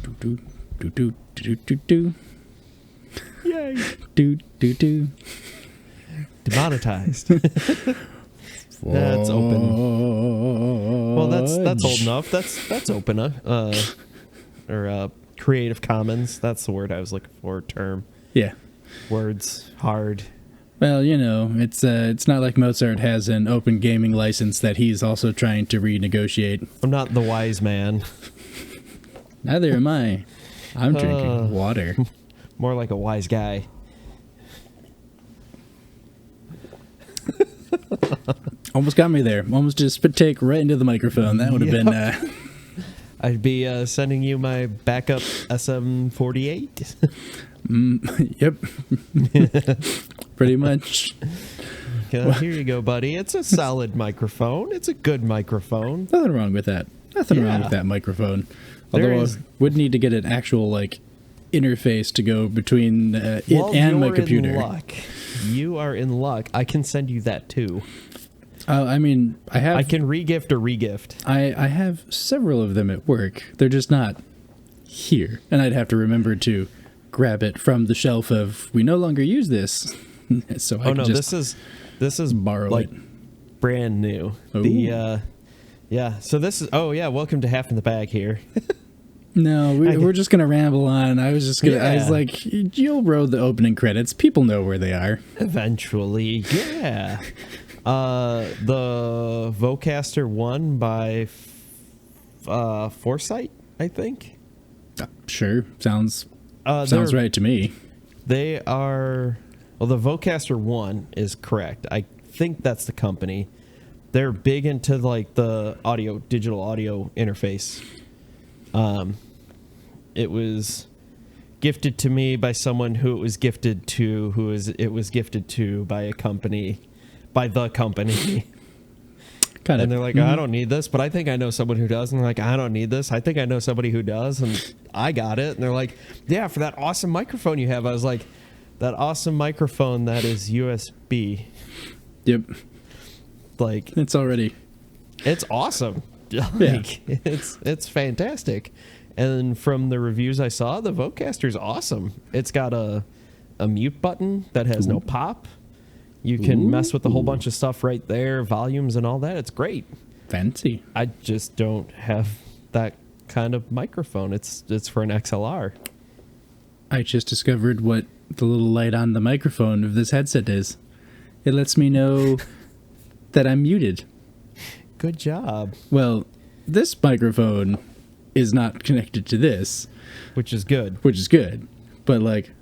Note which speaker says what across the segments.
Speaker 1: Do do do do do do.
Speaker 2: Yay!
Speaker 1: Do do do.
Speaker 2: Demonetized. That's open. Well, that's old enough. That's open. Or Creative Commons. That's the word I was looking for. Term.
Speaker 1: Yeah.
Speaker 2: Words hard.
Speaker 1: Well, you know, it's not like Mozart has an open gaming license that he's also trying to renegotiate.
Speaker 2: I'm not the wise man.
Speaker 1: Neither am I. I'm drinking water.
Speaker 2: More like a wise guy.
Speaker 1: Almost got me there. Almost just spit take right into the microphone. That would have been...
Speaker 2: I'd be sending you my backup SM48.
Speaker 1: Yep. Pretty much.
Speaker 2: Here you go, buddy. It's a solid microphone. It's a good microphone.
Speaker 1: Nothing wrong with that. Nothing wrong with that microphone. Although I would need to get an actual, like, interface to go between it and my computer.
Speaker 2: In luck. You are in luck. I can send you that, too.
Speaker 1: I mean, I
Speaker 2: can regift or regift.
Speaker 1: I have several of them at work. They're just not here. And I'd have to remember to grab it from the shelf of, we no longer use this. So I can just
Speaker 2: this is
Speaker 1: borrow it.
Speaker 2: Brand new.
Speaker 1: Ooh.
Speaker 2: So this is, welcome to Half in the Bag here.
Speaker 1: No, we're just going to ramble on. I was just going to, I was like, you'll roll the opening credits. People know where they are.
Speaker 2: Eventually, yeah. The Vocaster 1 by Foresight, I think.
Speaker 1: Sure, sounds right to me.
Speaker 2: They are, well, the Vocaster 1 is correct. I think that's the company. They're big into like the digital audio interface. It was gifted to me by someone who it was gifted to, it was gifted to by the company. And they're like, I don't need this, but I think I know someone who does. And they're like, I don't need this. I think I know somebody who does. And I got it. And they're like, yeah, for that awesome microphone you have. I was like, that awesome microphone that is USB.
Speaker 1: Yep.
Speaker 2: Like,
Speaker 1: it's
Speaker 2: awesome. Like, it's fantastic. And from the reviews I saw, the Vocaster's awesome. It's got a mute button that has no pop. You can mess with a whole bunch of stuff right there, volumes and all that. It's great.
Speaker 1: Fancy.
Speaker 2: I just don't have that kind of microphone. It's for an XLR.
Speaker 1: I just discovered what the little light on the microphone of this headset is. It lets me know that I'm muted.
Speaker 2: Good job.
Speaker 1: Well, this microphone is not connected to this.
Speaker 2: Which is good.
Speaker 1: But, like,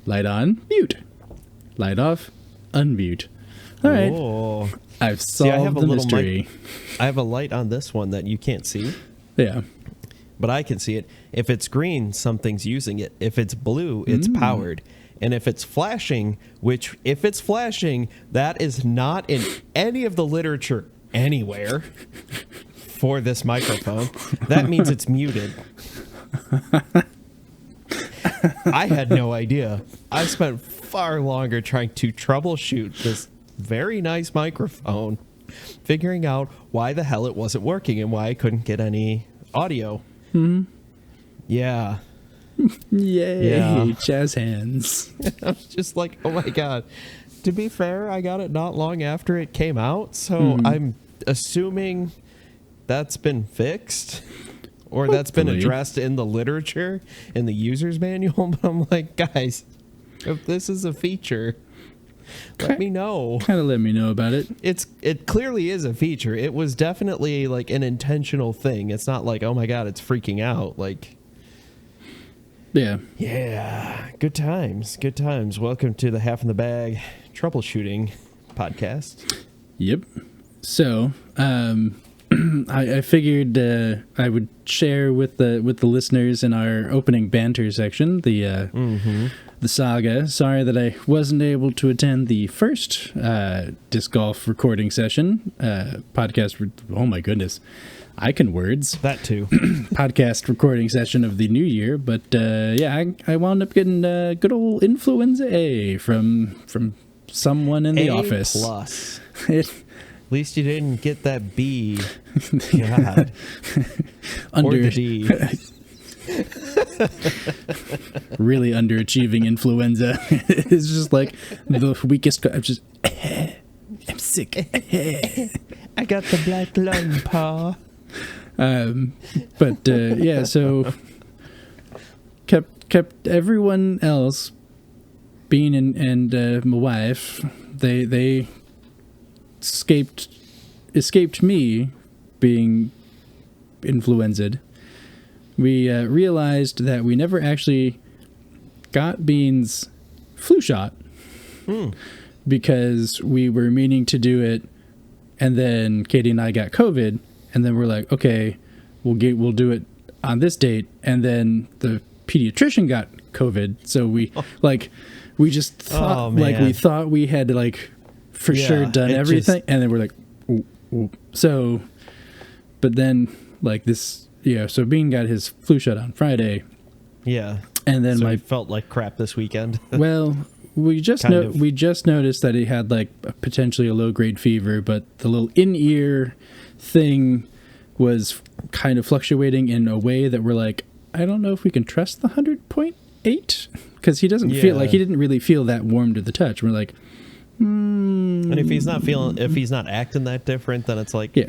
Speaker 1: light on, mute. Light off, unmute. All right.
Speaker 2: Whoa.
Speaker 1: I've solved the mystery.
Speaker 2: I have a light on this one that you can't see.
Speaker 1: Yeah.
Speaker 2: But I can see it. If it's green, something's using it. If it's blue, it's powered. And if it's flashing, that is not in any of the literature anywhere for this microphone. That means it's muted. I had no idea. I spent far longer trying to troubleshoot this very nice microphone, figuring out why the hell it wasn't working and why I couldn't get any audio. Yeah.
Speaker 1: Yay,
Speaker 2: yeah.
Speaker 1: jazz hands.
Speaker 2: I was just like, oh my God. To be fair, I got it not long after it came out, so I'm assuming that's been fixed. Or that's been addressed in the literature, in the user's manual. But I'm like, guys, if this is a feature, let me know.
Speaker 1: Kind of let me know about it.
Speaker 2: It clearly is a feature. It was definitely like an intentional thing. It's not like, oh my God, it's freaking out. Like, yeah, good times. Welcome to the Half in the Bag troubleshooting podcast.
Speaker 1: Yep. So, I figured I would share with the listeners in our opening banter section the saga. Sorry that I wasn't able to attend the first disc golf recording session podcast. Oh my goodness, I can words.
Speaker 2: That too.
Speaker 1: Podcast recording session of the new year, but I wound up getting good old influenza A from someone in the office.
Speaker 2: Plus. At least you didn't get that B. God.
Speaker 1: Under
Speaker 2: or the D.
Speaker 1: Really underachieving influenza. It's just like the weakest. I'm just. I'm sick.
Speaker 2: I got the black lung, pa.
Speaker 1: But yeah, so kept everyone else, Bean and my wife, they escaped me being influenza'd. We realized that we never actually got Bean's flu shot because we were meaning to do it, and then Katie and I got COVID, and then we're like, okay, we'll do it on this date, and then the pediatrician got COVID, so we just thought we thought we had for sure done everything, and then we're like, ooh. So, but then so Bean got his flu shot on Friday.
Speaker 2: Yeah.
Speaker 1: And then
Speaker 2: I felt like crap this weekend.
Speaker 1: Well, we just noticed that he had potentially a low-grade fever, but the little in-ear thing was kind of fluctuating in a way that we're like, I don't know if we can trust the 100.8, because he doesn't feel he didn't really feel that warm to the touch. We're like,
Speaker 2: and if he's not acting that different, then it's like,
Speaker 1: But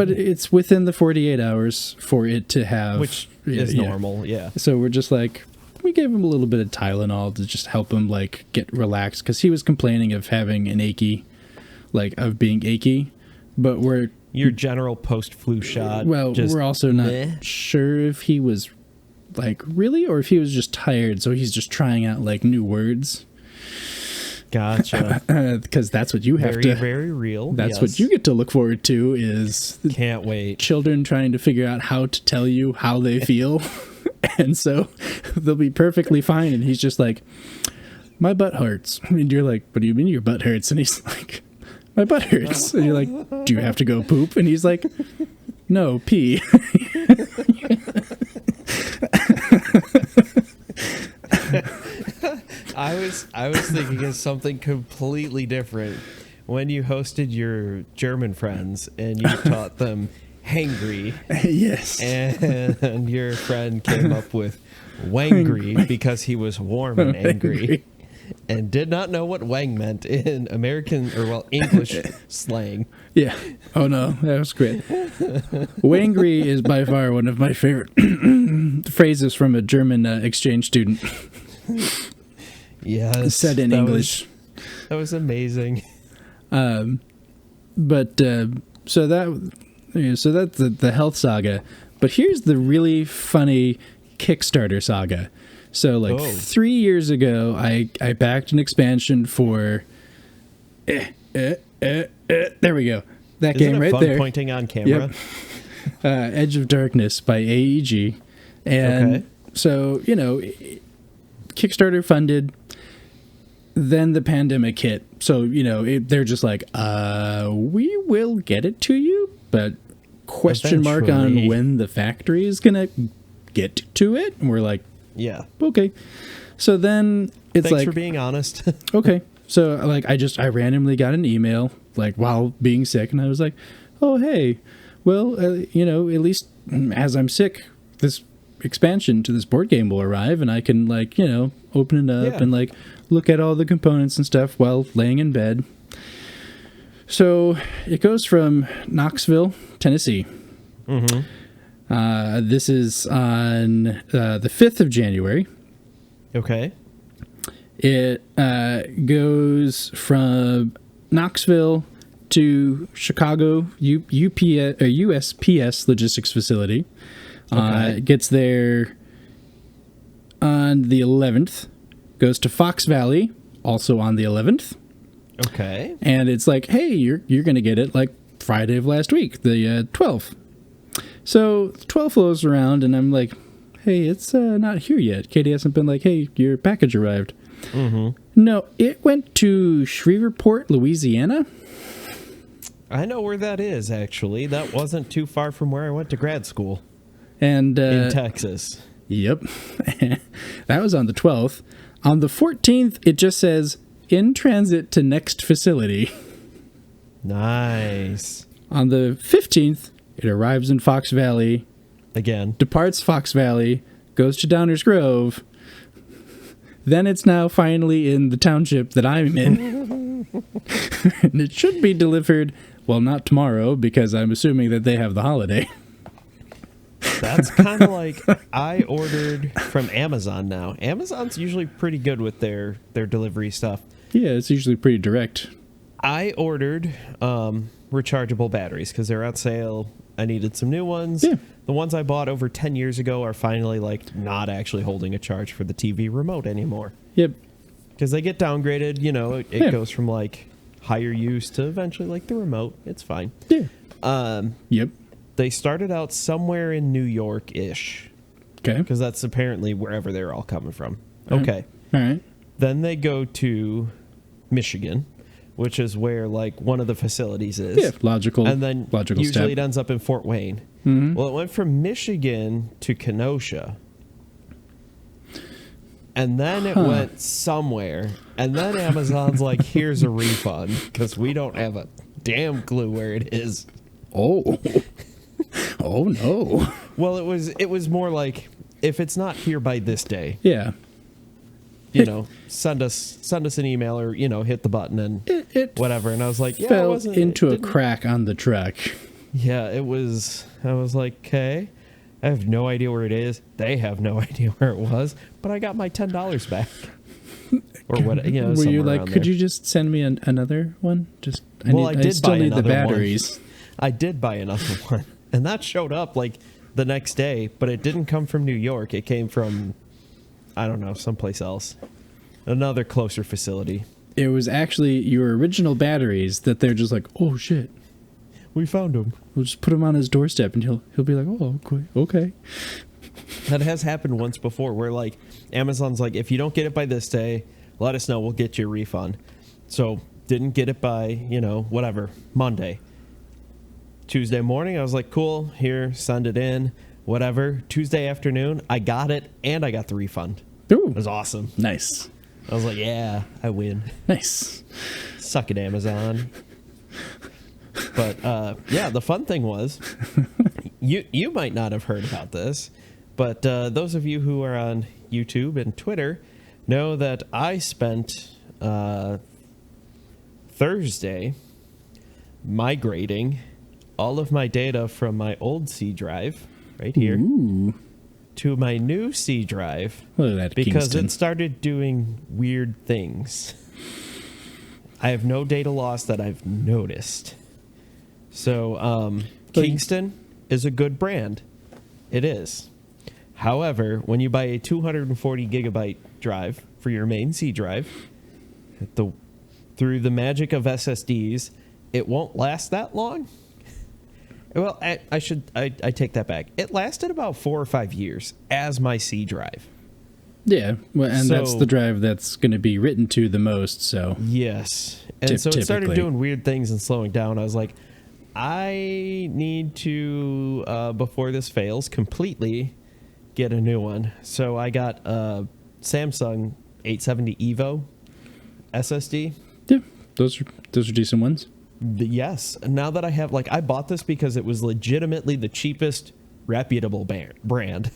Speaker 1: it's within the 48 hours for it to have,
Speaker 2: which is normal. Yeah.
Speaker 1: So we're just like, we gave him a little bit of Tylenol to just help him get relaxed, because he was complaining of having an of being achy. But we're
Speaker 2: your general post-flu shot.
Speaker 1: Well, we're also not sure if he was really, or if he was just tired, so he's just trying out new words.
Speaker 2: Gotcha.
Speaker 1: Because that's what you have to.
Speaker 2: Very real.
Speaker 1: That's what you get to look forward to is.
Speaker 2: Can't wait.
Speaker 1: Children trying to figure out how to tell you how they feel. And so they'll be perfectly fine. And he's just like, my butt hurts. And you're like, what do you mean your butt hurts? And he's like, my butt hurts. And you're like, do you have to go poop? And he's like, no, pee.
Speaker 2: I was thinking of something completely different when you hosted your German friends and you taught them hangry.
Speaker 1: Yes.
Speaker 2: And your friend came up with wangry because he was warm and angry and did not know what wang meant in American English slang.
Speaker 1: Yeah. Oh no, that was great. Wangry is by far one of my favorite phrases from a German exchange student.
Speaker 2: Yes,
Speaker 1: said in English.
Speaker 2: That was amazing.
Speaker 1: So that's the health saga. But here's the really funny Kickstarter saga. So 3 years ago, I backed an expansion for. There we go. That
Speaker 2: Isn't
Speaker 1: game
Speaker 2: it
Speaker 1: right
Speaker 2: fun
Speaker 1: there.
Speaker 2: Pointing on camera.
Speaker 1: Yep. Edge of Darkness by AEG, and so Kickstarter funded. Then the pandemic hit, so they're just like, we will get it to you, but question mark on when the factory is gonna get to it. And we're like,
Speaker 2: yeah,
Speaker 1: okay. So then it's
Speaker 2: thanks for being honest.
Speaker 1: Okay. So I randomly got an email while being sick, and I was like, oh hey, well at least as I'm sick, this expansion to this board game will arrive, and I can open it up and look at all the components and stuff while laying in bed. So it goes from Knoxville, Tennessee. Mm-hmm. This is on the 5th of January.
Speaker 2: Okay.
Speaker 1: It goes from Knoxville to Chicago USPS logistics facility. It gets there on the 11th. Goes to Fox Valley, also on the 11th.
Speaker 2: Okay.
Speaker 1: And it's like, hey, you're going to get it Friday of last week, the 12th. So the 12th rolls around, and I'm like, hey, it's not here yet. Katie hasn't been like, hey, your package arrived. Mm-hmm. No, it went to Shreveport, Louisiana.
Speaker 2: I know where that is, actually. That wasn't too far from where I went to grad school.
Speaker 1: And
Speaker 2: in Texas.
Speaker 1: Yep. That was on the 12th. On the 14th, it just says, in transit to next facility.
Speaker 2: Nice.
Speaker 1: On the 15th, it arrives in Fox Valley.
Speaker 2: again.
Speaker 1: departs Fox Valley, goes to Downers Grove. Then it's now finally in the township that I'm in. And it should be delivered, well, not tomorrow, because I'm assuming that they have the holiday.
Speaker 2: That's kind of like I ordered from Amazon now. Amazon's usually pretty good with their delivery stuff.
Speaker 1: Yeah, it's usually pretty direct.
Speaker 2: I ordered rechargeable batteries because they're on sale. I needed some new ones.
Speaker 1: Yeah.
Speaker 2: The ones I bought over 10 years ago are finally like not actually holding a charge for the TV remote anymore.
Speaker 1: Yep.
Speaker 2: Because they get downgraded, you know, it goes from like higher use to eventually like the remote. It's fine.
Speaker 1: Yeah. Yep.
Speaker 2: They started out somewhere in New York-ish.
Speaker 1: Okay.
Speaker 2: Because that's apparently wherever they're all coming from.
Speaker 1: All right.
Speaker 2: Okay.
Speaker 1: All right.
Speaker 2: Then they go to Michigan, which is where like one of the facilities is.
Speaker 1: Yeah, logical.
Speaker 2: And then
Speaker 1: logical
Speaker 2: usually
Speaker 1: step.
Speaker 2: it ends up in Fort Wayne.
Speaker 1: Mm-hmm.
Speaker 2: Well, it went from Michigan to Kenosha. And then it went somewhere. And then Amazon's like, here's a refund because we don't have a damn clue where it is.
Speaker 1: Oh. Oh, no.
Speaker 2: Well, it was more like, if it's not here by this day,
Speaker 1: Yeah.
Speaker 2: you know, send us an email or, you know, hit the button and
Speaker 1: It
Speaker 2: whatever. And I was like, yeah,
Speaker 1: fell into a crack on the truck.
Speaker 2: Yeah, it was. I was like, okay, I have no idea where it is. They have no idea where it was, but I got my $10 back. Or what? You know,
Speaker 1: were you
Speaker 2: somewhere
Speaker 1: like,
Speaker 2: around
Speaker 1: could
Speaker 2: there.
Speaker 1: you just send me another one? Just
Speaker 2: I did
Speaker 1: still
Speaker 2: buy
Speaker 1: need the
Speaker 2: another one.
Speaker 1: batteries.
Speaker 2: I did buy another one, and that showed up like the next day, but it didn't come from New York. It came from, I don't know, someplace else, another closer facility.
Speaker 1: It was actually your original batteries that they're just like, oh shit,
Speaker 2: We found them.
Speaker 1: we'll just put him on his doorstep, and he'll be like, oh, okay.
Speaker 2: That has happened once before, where like Amazon's like, if you don't get it by this day, let us know. We'll get you a refund. So didn't get it by, you know, whatever, Monday. Tuesday morning, I was like, cool, here, send it in, whatever. Tuesday afternoon, I got it, and I got the refund.
Speaker 1: Ooh,
Speaker 2: It was awesome.
Speaker 1: nice,
Speaker 2: I was like, yeah, I win.
Speaker 1: nice.
Speaker 2: Suck it, Amazon. But, yeah, the fun thing was, you might not have heard about this, but those of you who are on YouTube and Twitter know that I spent Thursday migrating all of my data from my old C drive right here
Speaker 1: Ooh,
Speaker 2: to my new C drive
Speaker 1: look at that,
Speaker 2: because
Speaker 1: Kingston.
Speaker 2: it started doing weird things. I have no data loss that I've noticed. So, Kingston is a good brand. It is. However, when you buy a 240 gigabyte drive for your main C drive, through the magic of SSDs, it won't last that long. Well, I take that back. It lasted about 4 or 5 years as my C drive.
Speaker 1: Yeah, well, and that's
Speaker 2: So-
Speaker 1: the drive that's going to be written to the most. So
Speaker 2: Yes. And so it started
Speaker 1: typically.
Speaker 2: doing weird things and slowing down. I was like, I need to, before this fails completely, get a new one. So I got a Samsung 870 Evo SSD.
Speaker 1: yeah, those are decent ones.
Speaker 2: Yes. Now that I have, like, I bought this because it was legitimately the cheapest reputable brand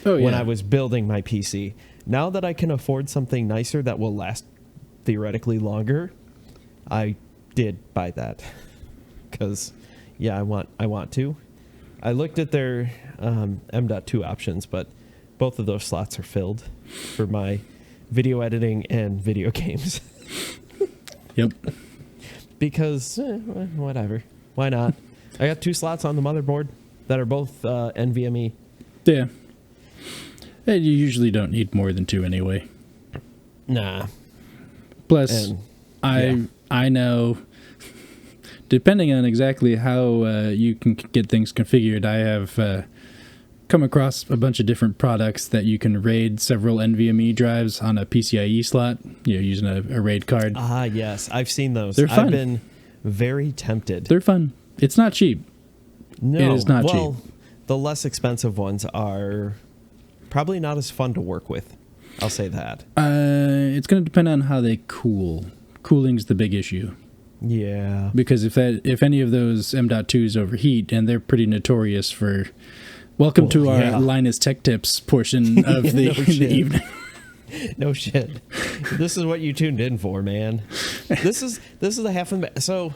Speaker 1: Oh,
Speaker 2: when
Speaker 1: yeah.
Speaker 2: I was building my PC. Now that I can afford something nicer that will last theoretically longer, I did buy that because, yeah, I want to. I looked at their M.2 options, but both of those slots are filled for my video editing and video games.
Speaker 1: Yep.
Speaker 2: Because, whatever. Why not? I got 2 slots on the motherboard that are both NVMe.
Speaker 1: Yeah. And you usually don't need more than 2 anyway.
Speaker 2: Nah.
Speaker 1: Plus,
Speaker 2: And,
Speaker 1: I know, depending on exactly how you can get things configured, I have come across a bunch of different products that you can RAID several NVMe drives on a PCIe slot, using a RAID card.
Speaker 2: Ah, yes. I've seen those.
Speaker 1: They're fun.
Speaker 2: I've been very tempted.
Speaker 1: They're fun. It's not cheap.
Speaker 2: No.
Speaker 1: It is not
Speaker 2: well,
Speaker 1: cheap.
Speaker 2: The less expensive ones are probably not as fun to work with. I'll say that.
Speaker 1: It's going to depend on how they cool. Cooling's the big issue.
Speaker 2: Yeah.
Speaker 1: Because if any of those M.2s overheat, and they're pretty notorious for Welcome to our Linus Tech Tips portion of the, the evening.
Speaker 2: No shit. This is what you tuned in for, man. This is the half of the... So,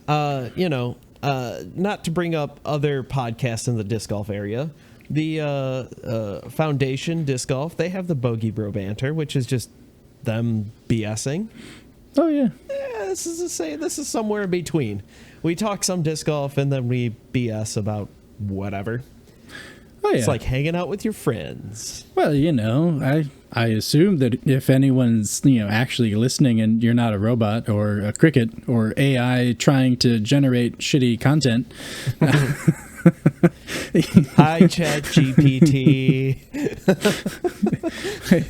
Speaker 2: not to bring up other podcasts in the disc golf area, the Foundation Disc Golf, they have the Bogey Bro Banter, which is just them BSing.
Speaker 1: Oh, yeah.
Speaker 2: This is somewhere in between. We talk some disc golf, and then we BS about whatever.
Speaker 1: Oh, yeah.
Speaker 2: It's like hanging out with your friends.
Speaker 1: Well, I assume that if anyone's, actually listening and you're not a robot or a cricket or AI trying to generate shitty content.
Speaker 2: Hi, Chat GPT.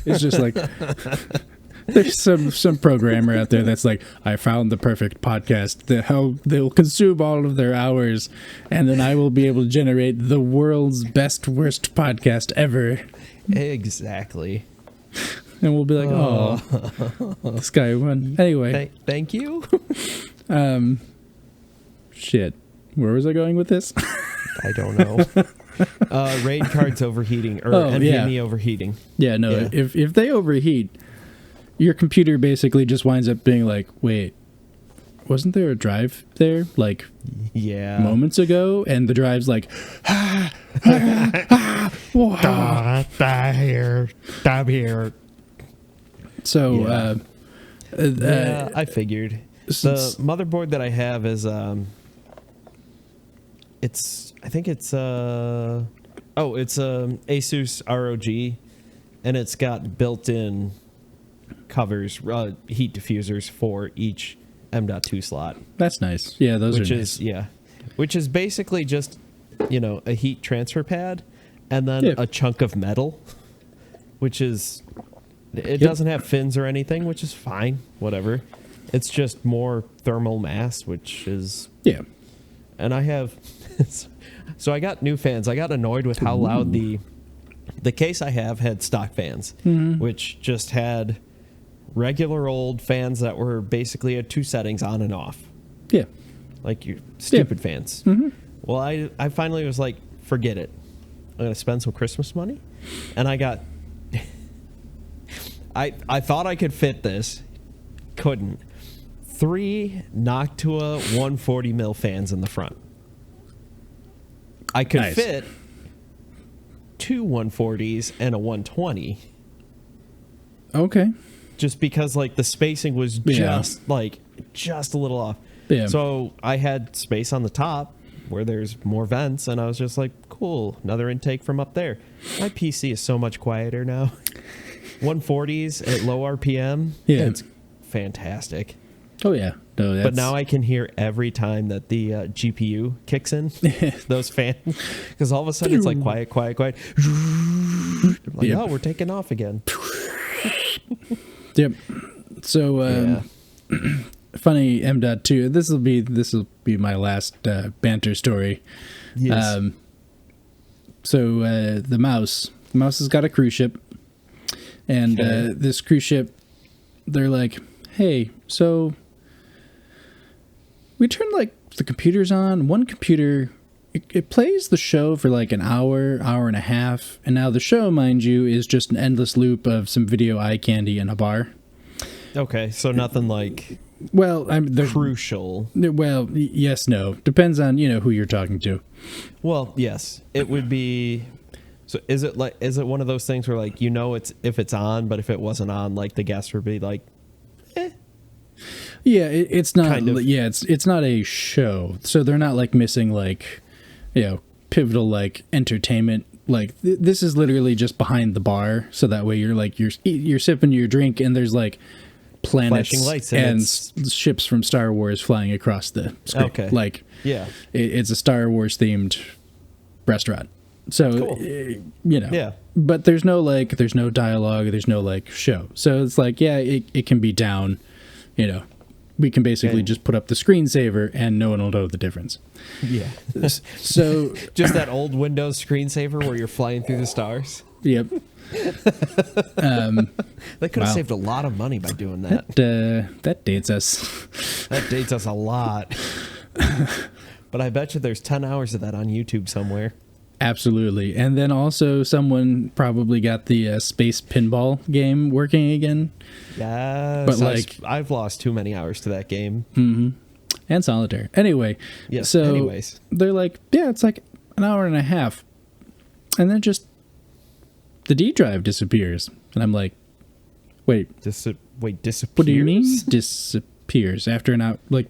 Speaker 1: It's just like... There's some programmer out there that's like, I found the perfect podcast. They'll consume all of their hours, and then I will be able to generate the world's worst podcast ever.
Speaker 2: Exactly.
Speaker 1: And we'll be like, oh, this guy won. Anyway.
Speaker 2: Thank you.
Speaker 1: Shit. Where was I going with this?
Speaker 2: I don't know. Raid cards overheating, or NVMe overheating.
Speaker 1: Yeah, no. Yeah. If they overheat, your computer basically just winds up being like, wait, wasn't there a drive there like moments ago? And the drive's like, stop here. So,
Speaker 2: I figured. The motherboard that I have is, it's Asus ROG, and it's got built-in covers, heat diffusers for each M.2 slot.
Speaker 1: That's nice. Yeah, those are nice.
Speaker 2: Which is basically just, a heat transfer pad and then a chunk of metal, which is, it doesn't have fins or anything, which is fine, whatever. It's just more thermal mass, which is... Yeah. And I have... So I got new fans. I got annoyed with how loud the case I have had stock fans, which just had regular old fans that were basically at 2 settings on and off. Yeah. Like your stupid fans. Mm-hmm. Well, I finally was like, forget it. I'm going to spend some Christmas money. And I got... I thought I could fit this. Couldn't. 3 Noctua 140 mil fans in the front. I could fit 2 140s and a 120.
Speaker 1: Okay.
Speaker 2: Just because the spacing was just a little off. Yeah. So I had space on the top where there's more vents, and I was just like, cool, another intake from up there. My PC is so much quieter now. 140s at low RPM. Yeah. It's fantastic.
Speaker 1: Oh, yeah. No,
Speaker 2: but now I can hear every time that the GPU kicks in, those fans. Because all of a sudden it's like quiet. Like, oh, we're taking off again. Yep.
Speaker 1: So, funny M.2. This will be my last banter story. Yes. The mouse has got a cruise ship, and this cruise ship, they're like, hey, so we turn the computers on. One computer, it plays the show for an hour and a half, and now the show, mind you, is just an endless loop of some video eye candy in a bar. Okay, so nothing crucial. Well, yes, no, depends on who you're talking to.
Speaker 2: Well, yes, it would be. So is it one of those things where it's if it's on, but if it wasn't on, the guest would be like, eh.
Speaker 1: Yeah, it's not. Kind of. Yeah, it's not a show, so they're not missing pivotal entertainment. This is literally just behind the bar, so that way you're sipping your drink and there's planets lights and ships from Star Wars flying across the screen. Okay, it's a Star Wars themed restaurant. So cool. Yeah, but there's no dialogue, there's no show. So it's it can be down. We can basically just put up the screensaver and no one will know the difference. Yeah. So
Speaker 2: just that old Windows screensaver where you're flying through the stars.
Speaker 1: Yep.
Speaker 2: They could have saved a lot of money by doing that.
Speaker 1: That dates us.
Speaker 2: That dates us a lot. But I bet you there's 10 hours of that on YouTube somewhere.
Speaker 1: Absolutely. And then also someone probably got the space pinball game working again.
Speaker 2: Yes.
Speaker 1: But like
Speaker 2: I've lost too many hours to that game.
Speaker 1: Mm-hmm. And solitaire. Anyway.
Speaker 2: Yes.
Speaker 1: So
Speaker 2: anyways.
Speaker 1: they're like, yeah, it's like an hour and a half. And then just the D drive disappears. And I'm like, wait.
Speaker 2: Disappears?
Speaker 1: What do you mean disappears after an hour? Like,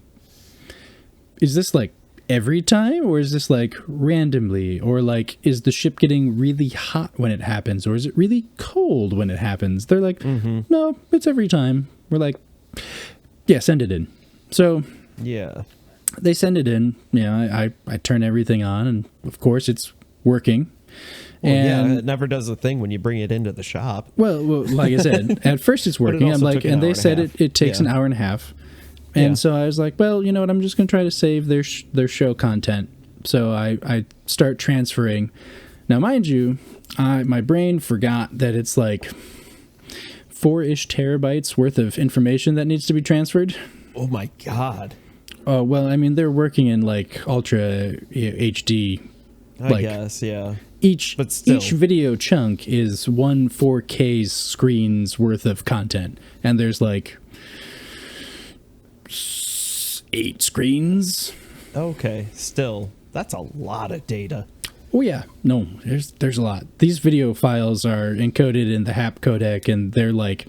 Speaker 1: is this like every time, or is this like randomly, or like is the ship getting really hot when it happens, or is it really cold when it happens? They're like, no, it's every time. We're like, yeah, send it in. So
Speaker 2: yeah,
Speaker 1: they send it in. Yeah, I turn everything on, and of course it's working.
Speaker 2: Well,
Speaker 1: and
Speaker 2: yeah, it never does a thing when you bring it into the shop.
Speaker 1: Well, like I said, at first it's working. I'm like, and they said it takes an hour and a half. And so I was like, well, you know what? I'm just going to try to save their show content. So I start transferring. Now, mind you, my brain forgot that it's like 4-ish terabytes worth of information that needs to be transferred.
Speaker 2: Oh, my God.
Speaker 1: Oh, well, I mean, they're working in like ultra HD.
Speaker 2: I guess, yeah.
Speaker 1: Each video chunk is one 4K screen's worth of content. And there's like 8 screens.
Speaker 2: Okay, still, that's a lot of data.
Speaker 1: Oh yeah, no, there's a lot. These video files are encoded in the HAP codec, and they're like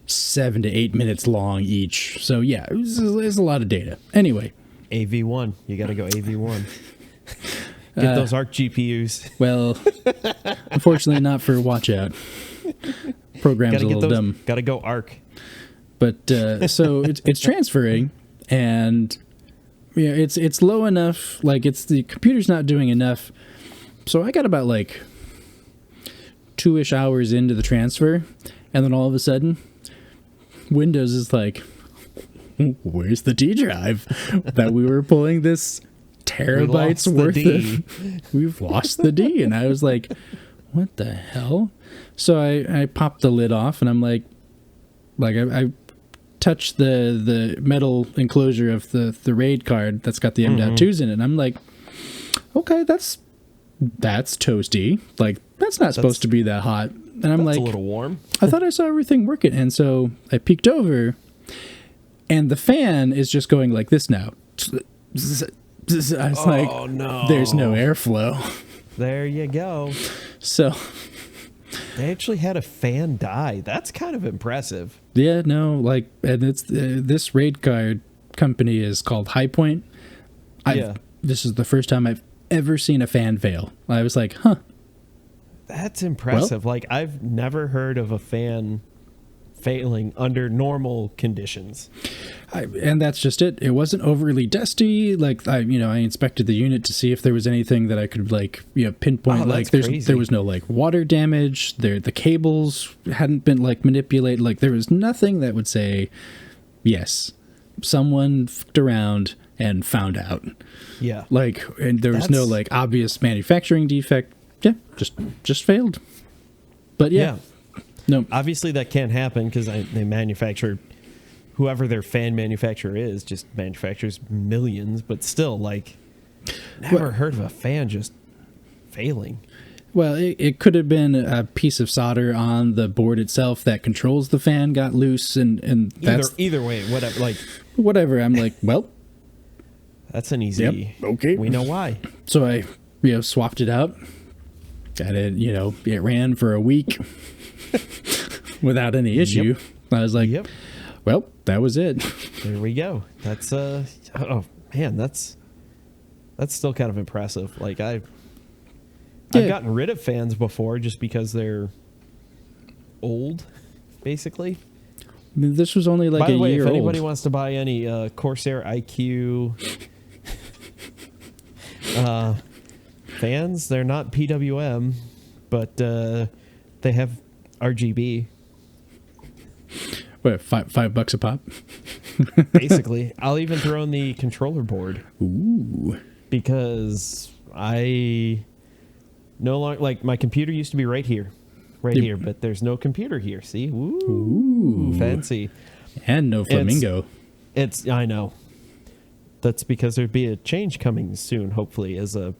Speaker 1: 7 to 8 minutes long each. So yeah, it's a lot of data. Anyway,
Speaker 2: AV1, you got to go AV1. Get those ARC GPUs.
Speaker 1: Well, unfortunately, not for watch out. Program's a little dumb.
Speaker 2: Got to go ARC.
Speaker 1: But so it's transferring, and yeah, it's low enough. Like the computer's not doing enough. So I got about like 2-ish hours into the transfer, and then all of a sudden, Windows is like, "Where's the D drive that we were pulling this terabytes worth of? We've lost the D." And I was like, "What the hell?" So I popped the lid off, and I'm like I touched the metal enclosure of the RAID card that's got the M.2s in it, and I'm like, okay, that's toasty. Like, that's not supposed to be that hot. And I'm like,
Speaker 2: a little warm.
Speaker 1: I thought I saw everything working. And so I peeked over, and the fan is just going like this now. I was like, oh, no. There's no airflow.
Speaker 2: There you go.
Speaker 1: So
Speaker 2: they actually had a fan die. That's kind of impressive.
Speaker 1: Yeah, no, like, and it's this RAID card company is called High Point. This is the first time I've ever seen a fan fail. I was like, huh.
Speaker 2: That's impressive. Well, like, I've never heard of a fan failing under normal conditions.
Speaker 1: And that's just it. It wasn't overly dusty. Like, I inspected the unit to see if there was anything that I could pinpoint.
Speaker 2: Oh,
Speaker 1: like, there was no like water damage. The cables hadn't been like manipulated. Like, there was nothing that would say, yes, someone fucked around and found out.
Speaker 2: Yeah.
Speaker 1: Like, and there was no like obvious manufacturing defect. Yeah, just failed. But yeah. No,
Speaker 2: obviously that can't happen because they manufacture, whoever their fan manufacturer is, just manufactures millions. But still, like, never heard of a fan just failing.
Speaker 1: Well, it could have been a piece of solder on the board itself that controls the fan got loose, and that's
Speaker 2: either way, whatever. Like,
Speaker 1: whatever. I'm like, well,
Speaker 2: that's an easy.
Speaker 1: Yep, okay,
Speaker 2: we know why.
Speaker 1: So I, swapped it out. Got it. It ran for a week. Without any issue. Yep. I was like, well, that was it.
Speaker 2: There we go. That's oh man, that's still kind of impressive. Like, I've gotten rid of fans before just because they're old, basically.
Speaker 1: I mean, this was only like
Speaker 2: By the way,
Speaker 1: year
Speaker 2: if
Speaker 1: old.
Speaker 2: anybody wants to buy any Corsair IQ fans, they're not PWM, but they have RGB.
Speaker 1: What, $5 a pop?
Speaker 2: Basically. I'll even throw in the controller board.
Speaker 1: Ooh.
Speaker 2: Because I no longer, like, my computer used to be right here, here, but there's no computer here. See? Ooh. Fancy.
Speaker 1: And no flamingo.
Speaker 2: I know. That's because there'd be a change coming soon, hopefully, as a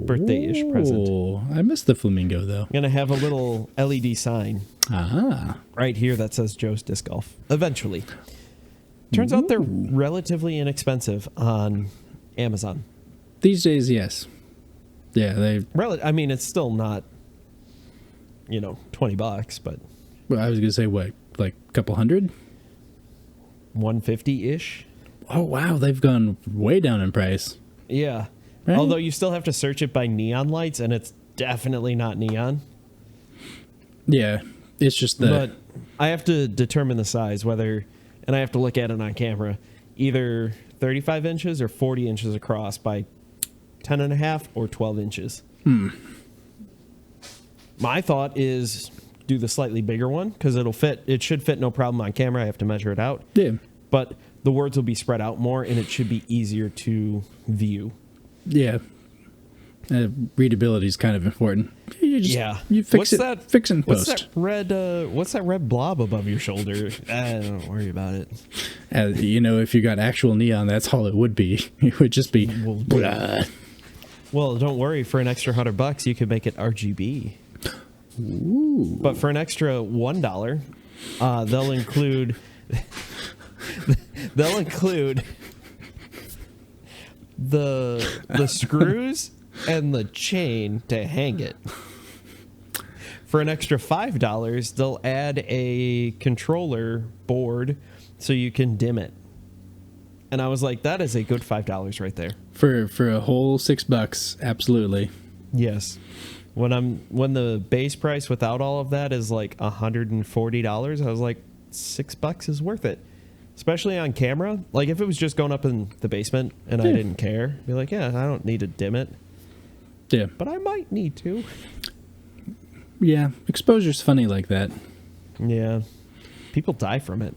Speaker 2: birthday-ish present.
Speaker 1: I missed the flamingo, though.
Speaker 2: I'm going to have a little LED sign right here that says Joe's Disc Golf. Eventually. Turns out they're relatively inexpensive on Amazon.
Speaker 1: These days, yes. Yeah,
Speaker 2: I mean, it's still not, $20, but...
Speaker 1: Well, I was going to say, what, like a couple hundred?
Speaker 2: $150-ish.
Speaker 1: Oh, wow, they've gone way down in price.
Speaker 2: Yeah.
Speaker 1: Right?
Speaker 2: Although you still have to search it by neon lights, and it's definitely not neon.
Speaker 1: Yeah, it's just
Speaker 2: But I have to determine the size, and I have to look at it on camera, either 35 inches or 40 inches across by 10.5 or 12 inches. My thought is do the slightly bigger one, because it should fit no problem on camera. I have to measure it out.
Speaker 1: Yeah.
Speaker 2: But the words will be spread out more, and it should be easier to view.
Speaker 1: Yeah. Readability is kind of important. You fix fix and post.
Speaker 2: What's that red blob above your shoulder? Don't worry about it.
Speaker 1: If you got actual neon, that's all it would be. It would just be.
Speaker 2: Well, don't worry. For an extra $100, you could make it RGB.
Speaker 1: Ooh.
Speaker 2: But for an extra $1, they'll include the screws and the chain to hang it. For an extra $5, they'll add a controller board so you can dim it. And I was like, that is a good $5 right there.
Speaker 1: For a whole $6, absolutely.
Speaker 2: Yes. When the base price without all of that is like $140, I was like, $6 is worth it. Especially on camera. Like if it was just going up in the basement and I didn't care, be like, yeah, I don't need to dim it.
Speaker 1: Yeah.
Speaker 2: But I might need to.
Speaker 1: Yeah, exposure's funny like that.
Speaker 2: Yeah. People die from it.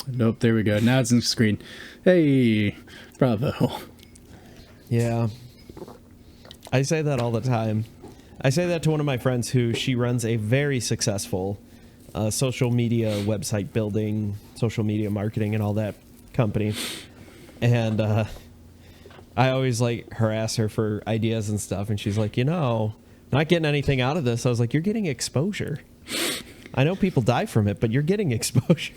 Speaker 1: Nope, there we go. Now it's on the screen. Hey, bravo.
Speaker 2: Yeah. I say that all the time. I say that to one of my friends she runs a very successful social media website building, social media marketing and all that company. And I always harass her for ideas and stuff. And she's like, not getting anything out of this. I was like, you're getting exposure. I know people die from it, but you're getting exposure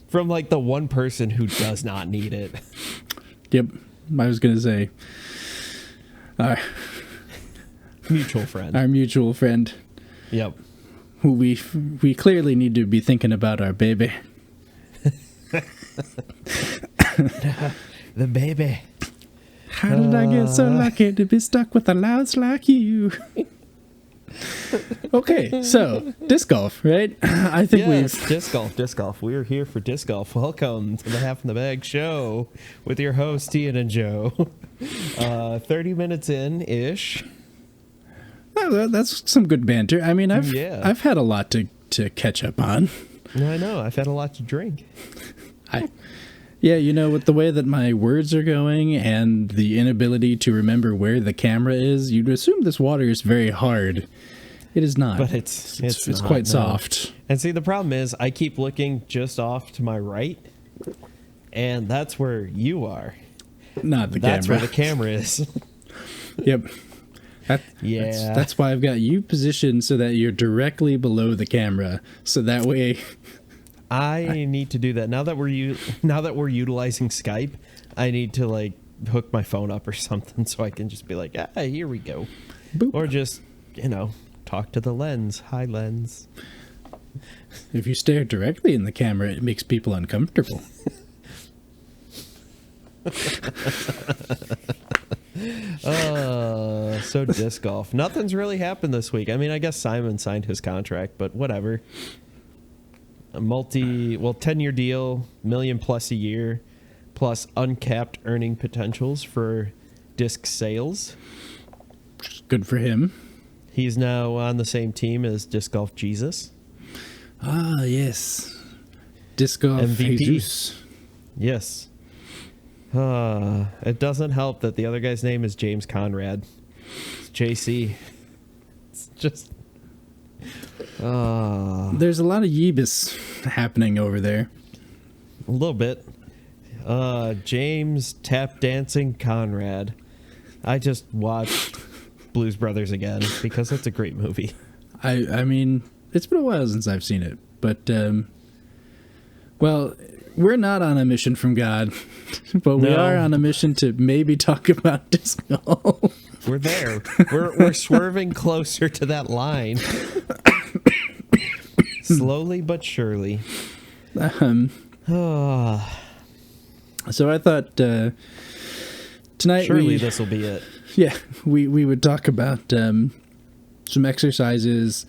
Speaker 2: from the one person who does not need it.
Speaker 1: Yep. I was going to say, our
Speaker 2: mutual friend.
Speaker 1: Our mutual friend.
Speaker 2: Yep.
Speaker 1: Who we clearly need to be thinking about our baby.
Speaker 2: The baby.
Speaker 1: How did I get so lucky to be stuck with a louse like you? Okay, so disc golf, right? I think
Speaker 2: disc golf. We are here for disc golf. Welcome to the Half in the Bag show with your hosts Ian and Joe. 30 minutes in ish.
Speaker 1: Well, that's some good banter. I mean, I've had a lot to catch up on.
Speaker 2: I know. I've had a lot to drink.
Speaker 1: With the way that my words are going and the inability to remember where the camera is, you'd assume this water is very hard. It is not.
Speaker 2: But it's
Speaker 1: quite soft.
Speaker 2: And see, the problem is I keep looking just off to my right, and that's where you are.
Speaker 1: Not the camera.
Speaker 2: That's where the camera is.
Speaker 1: Yep. That's why I've got you positioned so that you're directly below the camera. So that way...
Speaker 2: I need to do that. Now that we're utilizing Skype, I need to hook my phone up or something so I can just be like, here we go.
Speaker 1: Boop.
Speaker 2: Or just, talk to the lens. Hi, lens.
Speaker 1: If you stare directly in the camera, it makes people uncomfortable.
Speaker 2: So disc golf. Nothing's really happened this week. I mean, I guess Simon signed his contract, but whatever. A 10-year deal, $1 million plus a year, plus uncapped earning potentials for disc sales.
Speaker 1: Good for him.
Speaker 2: He's now on the same team as Disc Golf Jesus.
Speaker 1: Ah, yes. Disc Golf
Speaker 2: MVP.
Speaker 1: Jesus.
Speaker 2: Yes. It doesn't help that the other guy's name is James Conrad. It's JC. It's just...
Speaker 1: There's a lot of yeebus happening over there.
Speaker 2: A little bit. James Tap Dancing Conrad. I just watched Blues Brothers again because it's a great movie.
Speaker 1: I mean, it's been a while since I've seen it, but well, we're not on a mission from God, but we are on a mission to maybe talk about disc golf.
Speaker 2: We're there. We're swerving closer to that line. Slowly but surely.
Speaker 1: So I thought tonight
Speaker 2: surely this will be it.
Speaker 1: Yeah, we would talk about some exercises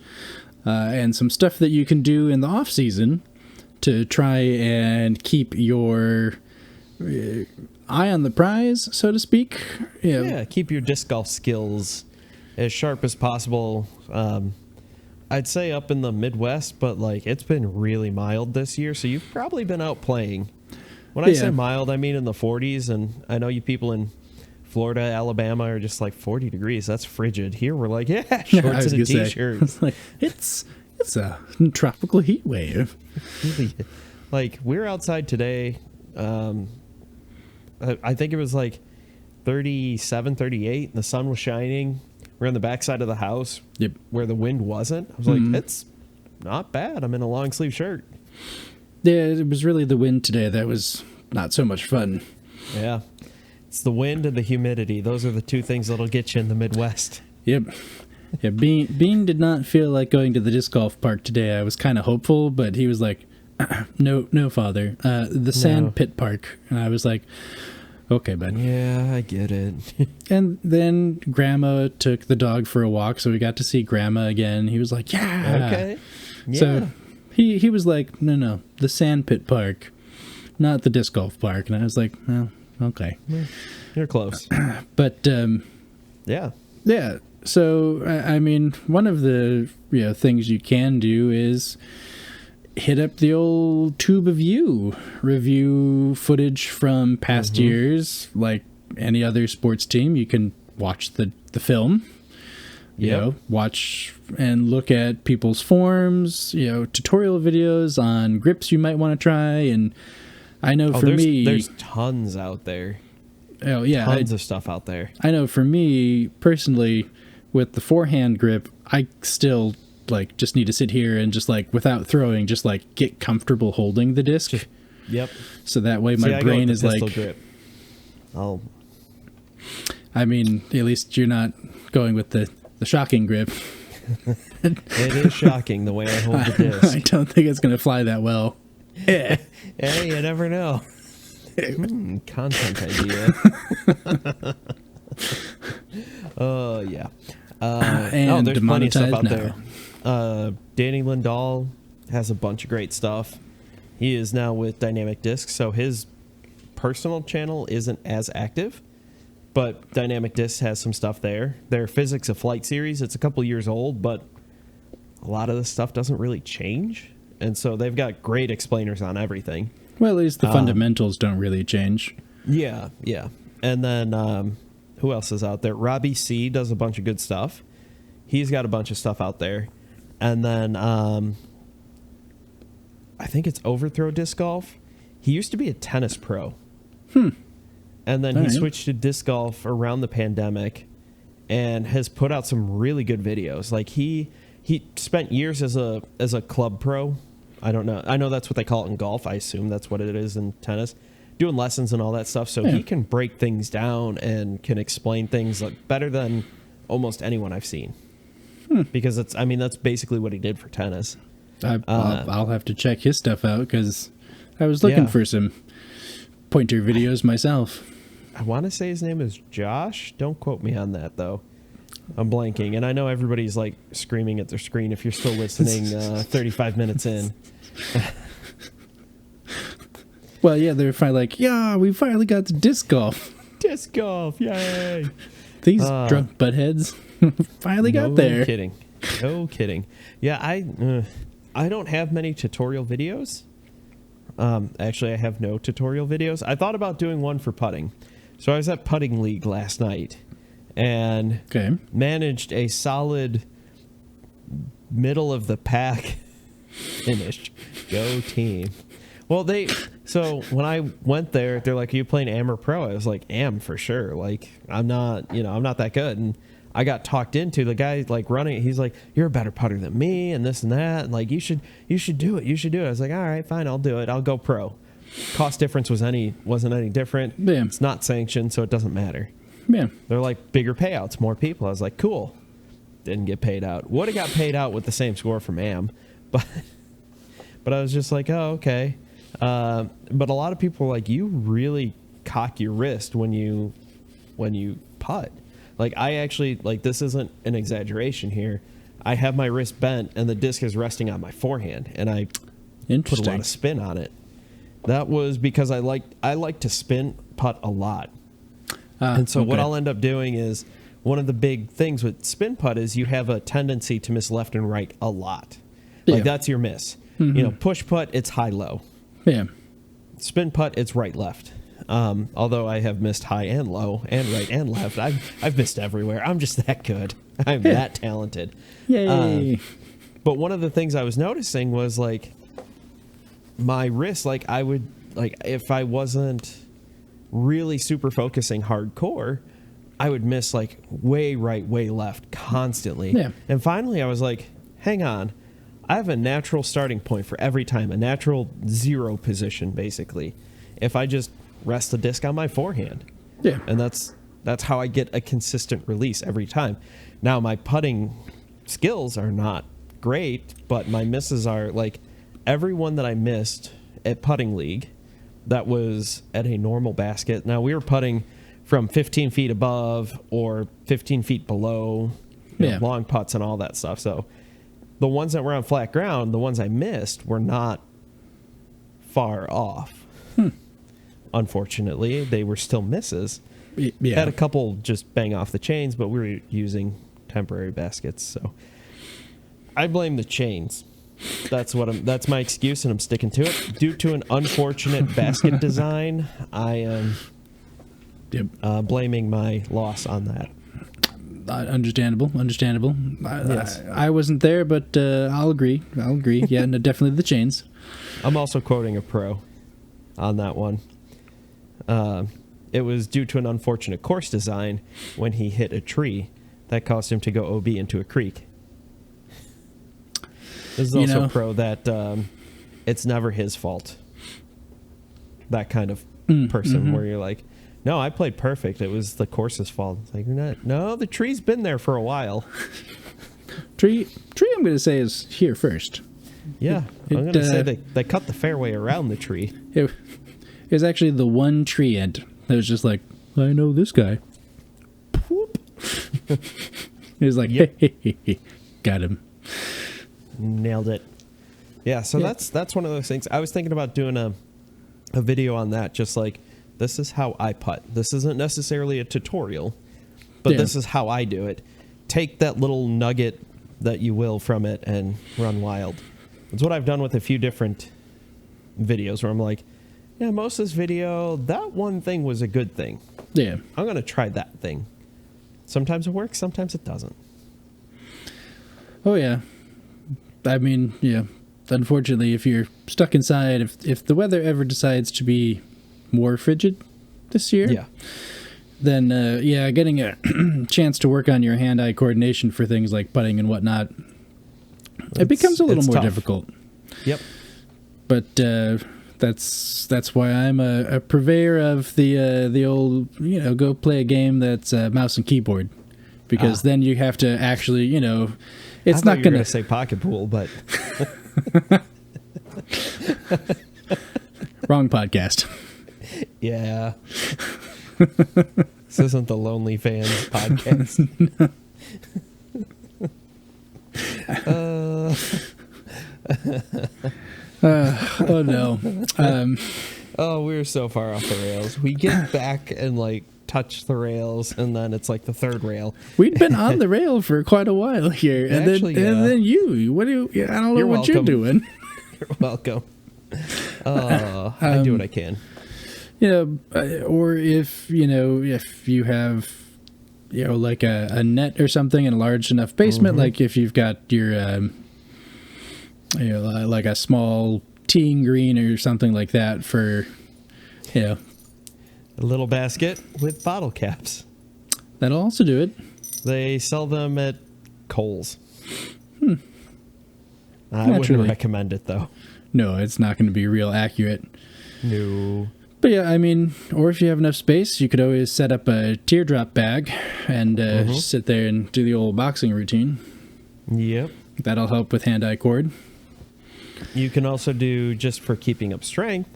Speaker 1: and some stuff that you can do in the off season to try and keep your eye on the prize, so to speak.
Speaker 2: Yeah, keep your disc golf skills as sharp as possible. I'd say up in the Midwest, but like it's been really mild this year, so you've probably been out playing. When I say mild, I mean in the 40s, and I know you people in Florida, Alabama are just like 40 degrees. That's frigid. Here we're like, shorts and a t-shirt.
Speaker 1: It's a tropical heat wave.
Speaker 2: Like we're outside today. I think it was like 37, 38, and the sun was shining. We're on the backside of the house where the wind wasn't. I was like, it's not bad. I'm in a long sleeve shirt.
Speaker 1: Yeah, it was really the wind today that was not so much fun.
Speaker 2: Yeah. It's the wind and the humidity. Those are the two things that'll get you in the Midwest.
Speaker 1: Yep. Yeah, Bean did not feel like going to the disc golf park today. I was kind of hopeful, but he was like, no, father. The sand pit park. And I was like, okay, bud.
Speaker 2: Yeah, I get it.
Speaker 1: And then Grandma took the dog for a walk, so we got to see Grandma again. He was like, yeah.
Speaker 2: Okay. Yeah.
Speaker 1: So he was like, no, the sand pit park, not the disc golf park. And I was like, well, okay.
Speaker 2: You're close.
Speaker 1: But,
Speaker 2: yeah.
Speaker 1: Yeah. So, I mean, one of the things you can do is hit up the old Tube of You, review footage from past years. Like any other sports team, you can watch the film, watch and look at people's forms, tutorial videos on grips you might want to try. And I know for me,
Speaker 2: there's tons out there.
Speaker 1: Oh yeah,
Speaker 2: tons of stuff out there.
Speaker 1: I know for me personally, with the forehand grip, I still just need to sit here and just without throwing, just get comfortable holding the disc.
Speaker 2: Yep.
Speaker 1: So that way my brain is
Speaker 2: pistol grip. Oh.
Speaker 1: I mean, at least you're not going with the shocking grip.
Speaker 2: It is shocking the way I hold the disc.
Speaker 1: I don't think it's going to fly that well.
Speaker 2: Hey, you never know. Content idea. Yeah.
Speaker 1: And
Speaker 2: there's plenty of stuff out
Speaker 1: now.
Speaker 2: there. Danny Lindahl has a bunch of great stuff. He is now with Dynamic Disc, so his personal channel isn't as active, but Dynamic Disc has some stuff there. Their Physics of Flight series, it's a couple years old, but a lot of the stuff doesn't really change, and so they've got great explainers on everything.
Speaker 1: Well, at least the fundamentals don't really change.
Speaker 2: Yeah. And then who else is out there? Robbie C does a bunch of good stuff. He's got a bunch of stuff out there. And then I think it's Overthrow Disc Golf. He used to be a tennis pro. And then he switched to disc golf around the pandemic and has put out some really good videos. Like he spent years as a club pro. I don't know. I know that's what they call it in golf. I assume that's what it is in tennis. Doing lessons and all that stuff. So he can break things down and can explain things better than almost anyone I've seen. Because that's basically what he did for tennis.
Speaker 1: I'll have to check his stuff out because I was looking for some pointer videos myself.
Speaker 2: I want to say his name is Josh. Don't quote me on that, though. I'm blanking. And I know everybody's screaming at their screen if you're still listening 35 minutes in.
Speaker 1: Well, yeah, they're finally we finally got to disc golf.
Speaker 2: Disc golf, yay!
Speaker 1: These drunk buttheads finally got there.
Speaker 2: No kidding. Yeah, I don't have many tutorial videos. Actually, I have no tutorial videos. I thought about doing one for putting. So I was at Putting League last night and managed a solid middle of the pack finish. Go team. Well, So when I went there, they're like, "Are you playing Am or Pro?" I was like, "Am for sure." Like I'm not that good. And I got talked into the guy like running it. He's like, "You're a better putter than me," and this and that. And like, you should do it. You should do it. I was like, "All right, fine, I'll do it. I'll go pro." Cost difference wasn't any different.
Speaker 1: Yeah.
Speaker 2: It's not sanctioned, so it doesn't matter.
Speaker 1: Yeah.
Speaker 2: They're like bigger payouts, more people. I was like, cool. Didn't get paid out. Would have got paid out with the same score from Am, but I was just like, oh, okay. But a lot of people are like, you really cock your wrist when you putt. Like I actually, like, this isn't an exaggeration here. I have my wrist bent and the disc is resting on my forehand, and I put a lot of spin on it. That was because I like to spin putt a lot. And so what I'll end up doing is, one of the big things with spin putt is you have a tendency to miss left and right a lot. Like that's your miss. Mm-hmm. Push putt, it's high low.
Speaker 1: Yeah.
Speaker 2: Spin putt, it's right left. Although I have missed high and low and right and left. I've missed everywhere. I'm just that good. I'm that talented.
Speaker 1: Yay.
Speaker 2: But one of the things I was noticing was like my wrist, like I would, like if I wasn't really super focusing hardcore, I would miss like way right, way left constantly. Yeah. And finally I was like, hang on, I have a natural starting point for every time, a natural zero position basically, if I just rest the disc on my forehand. Yeah. And that's how I get a consistent release every time. Now my putting skills are not great, but my misses are like, every one that I missed at putting league that was at a normal basket. Now we were putting from 15 feet above or 15 feet below, long putts and all that stuff. So the ones that were on flat ground, the ones I missed were not far off. Unfortunately, they were still misses. Yeah. Had a couple just bang off the chains, but we were using temporary baskets. So I blame the chains. That's my excuse, and I'm sticking to it. Due to an unfortunate basket design, I am blaming my loss on that.
Speaker 1: Understandable.
Speaker 2: Yes.
Speaker 1: I wasn't there, but I'll agree. Yeah, no, definitely the chains.
Speaker 2: I'm also quoting a pro on that one. It was due to an unfortunate course design when he hit a tree that caused him to go OB into a creek. This is also a pro that it's never his fault. That kind of person where you're like, no, I played perfect. It was the course's fault. It's like, no, the tree's been there for a while.
Speaker 1: Tree I'm going to say is here first.
Speaker 2: Yeah, I'm going to say they cut the fairway around the tree.
Speaker 1: It was actually the one tree end that was just like, I know this guy. He was like, hey, got him.
Speaker 2: Nailed it. Yeah, so that's one of those things. I was thinking about doing a video on that, just like, this is how I putt. This isn't necessarily a tutorial, but this is how I do it. Take that little nugget that you will from it and run wild. It's what I've done with a few different videos where I'm like, yeah, most of this video, that one thing was a good thing. Yeah. I'm going to try that thing. Sometimes it works, sometimes it doesn't.
Speaker 1: Oh, yeah. I mean, yeah. Unfortunately, if you're stuck inside, if the weather ever decides to be more frigid this year, then getting a chance to work on your hand-eye coordination for things like putting and whatnot, it becomes a little more difficult.
Speaker 2: Yep.
Speaker 1: But that's why I'm a purveyor of the old, go play a game that's mouse and keyboard, because then you have to actually, it's not going to
Speaker 2: say pocket pool, but
Speaker 1: wrong podcast.
Speaker 2: Yeah. This isn't the Lonely Fans podcast.
Speaker 1: Oh no.
Speaker 2: We're so far off the rails. We get back and like touch the rails, and then it's like the third rail.
Speaker 1: We'd been on the rail for quite a while here, and then I don't know what you're doing.
Speaker 2: You're welcome. I do what I can.
Speaker 1: Or if you have like a net or something in a large enough basement, like if you've got your like a small teeing green or something like that for,
Speaker 2: a little basket with bottle caps.
Speaker 1: That'll also do it.
Speaker 2: They sell them at Kohl's. I
Speaker 1: Naturally.
Speaker 2: wouldn't recommend it, though.
Speaker 1: No, it's not going to be real accurate.
Speaker 2: No.
Speaker 1: But yeah, I mean, or if you have enough space, you could always set up a teardrop bag and just sit there and do the old boxing routine.
Speaker 2: Yep.
Speaker 1: That'll help with hand-eye cord.
Speaker 2: You can also do, just for keeping up strength,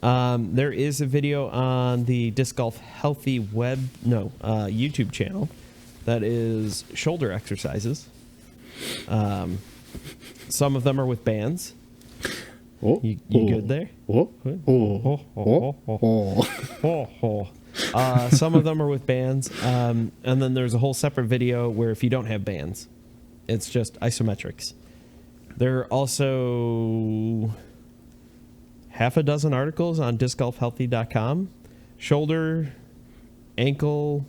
Speaker 2: there is a video on the Disc Golf Healthy YouTube channel that is shoulder exercises. Some of them are with bands. You good there? Some of them are with bands. And then there's a whole separate video where if you don't have bands, it's just isometrics. There are also half a dozen articles on discgolfhealthy.com. Shoulder, ankle,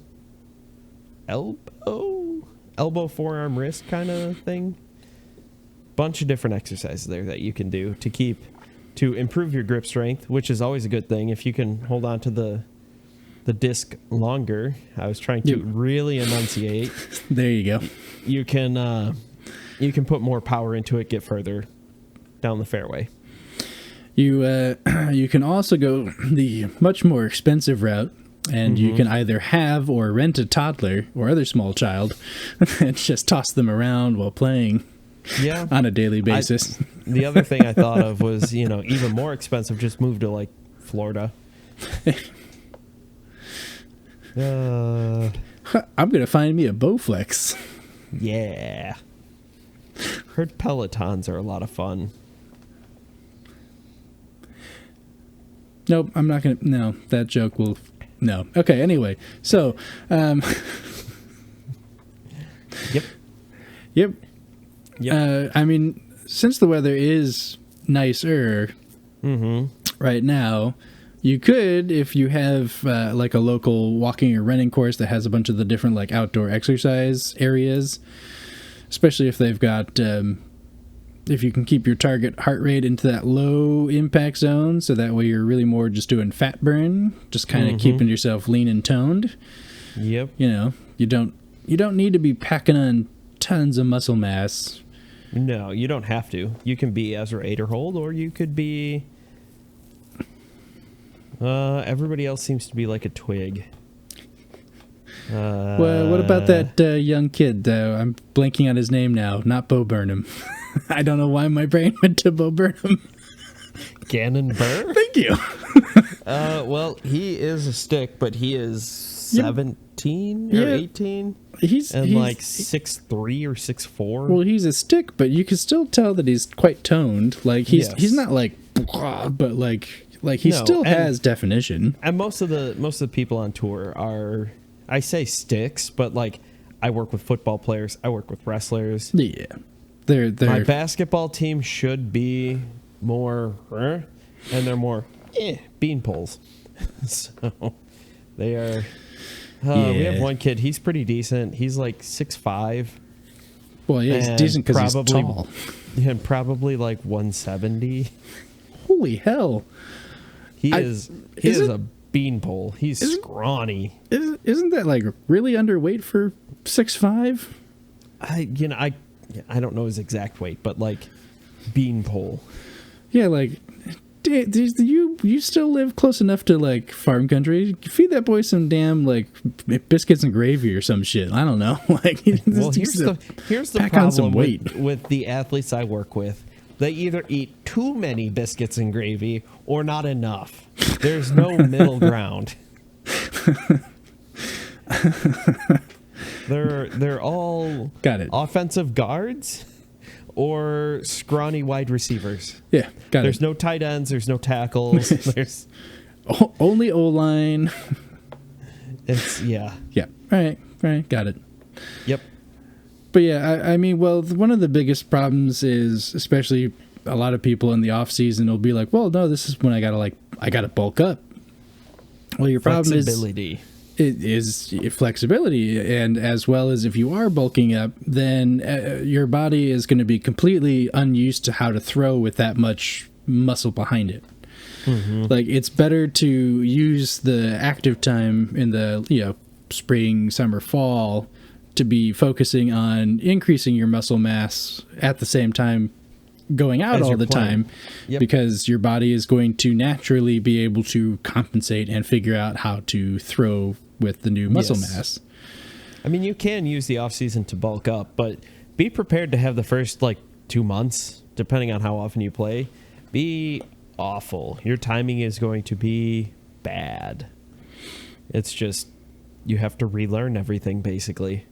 Speaker 2: elbow, forearm, wrist kind of thing. Bunch of different exercises there that you can do to improve your grip strength, which is always a good thing if you can hold on to the disc longer. I was trying to really enunciate.
Speaker 1: There you go.
Speaker 2: You can put more power into it, get further down the fairway.
Speaker 1: You can also go the much more expensive route, and you can either have or rent a toddler or other small child and just toss them around while playing.
Speaker 2: Yeah,
Speaker 1: on a daily basis.
Speaker 2: The other thing I thought of was, even more expensive, just move to like Florida.
Speaker 1: I'm gonna find me a Bowflex.
Speaker 2: Yeah. Heard Pelotons are a lot of fun.
Speaker 1: Nope, I'm not gonna. No, that joke will. No. Okay. Anyway, so. Yep. I mean, since the weather is nicer right now, you could, if you have like a local walking or running course that has a bunch of the different like outdoor exercise areas, especially if they've got, if you can keep your target heart rate into that low impact zone, so that way you're really more just doing fat burn, just kind of keeping yourself lean and toned.
Speaker 2: Yep.
Speaker 1: You don't need to be packing on tons of muscle mass.
Speaker 2: No, you don't have to. You can be Ezra Aderhold, or you could be... everybody else seems to be like a twig.
Speaker 1: Well, what about that young kid, though? I'm blanking on his name now. Not Bo Burnham. I don't know why my brain went to Bo Burnham.
Speaker 2: Gannon Burr?
Speaker 1: Thank you.
Speaker 2: Well, he is a stick, but he is 17 or 18.
Speaker 1: He's
Speaker 2: like 6'3" or 6'4".
Speaker 1: Well, he's a stick, but you can still tell that he's quite toned. Like he's not like blah, but like he still has definition.
Speaker 2: And most of the people on tour are, I say sticks, but like I work with football players, I work with wrestlers.
Speaker 1: Yeah. They're
Speaker 2: my basketball team should be more and they're more bean poles. So they are. We have one kid. He's pretty decent. He's like 6'5".
Speaker 1: Well, yeah, he's decent because he's tall.
Speaker 2: And probably like 170.
Speaker 1: Holy hell!
Speaker 2: He is a beanpole. He's scrawny.
Speaker 1: Isn't that like really underweight for 6'5"?
Speaker 2: I don't know his exact weight, but like beanpole.
Speaker 1: Yeah, like. You still live close enough to like farm country. Feed that boy some damn like biscuits and gravy or some shit. I don't know. Like,
Speaker 2: well, here's the problem with the athletes I work with. They either eat too many biscuits and gravy or not enough. There's no middle ground. They're all offensive guards or scrawny wide receivers.
Speaker 1: Yeah,
Speaker 2: There's no tight ends. There's no tackles. There's
Speaker 1: only O-line.
Speaker 2: Yeah.
Speaker 1: All right, got it.
Speaker 2: Yep.
Speaker 1: But yeah, I mean, well, one of the biggest problems is, especially a lot of people in the off season will be like, well, no, this is when I gotta bulk up. Well, your problem is flexibility, and as well as if you are bulking up, then your body is going to be completely unused to how to throw with that much muscle behind it. Like, it's better to use the active time in the, spring, summer, fall to be focusing on increasing your muscle mass at the same time going out all the time, because your body is going to naturally be able to compensate and figure out how to throw with the new muscle mass.
Speaker 2: I mean, you can use the off season to bulk up, but be prepared to have the first 2 months, depending on how often you play, be awful. Your timing is going to be bad. It's just, you have to relearn everything basically.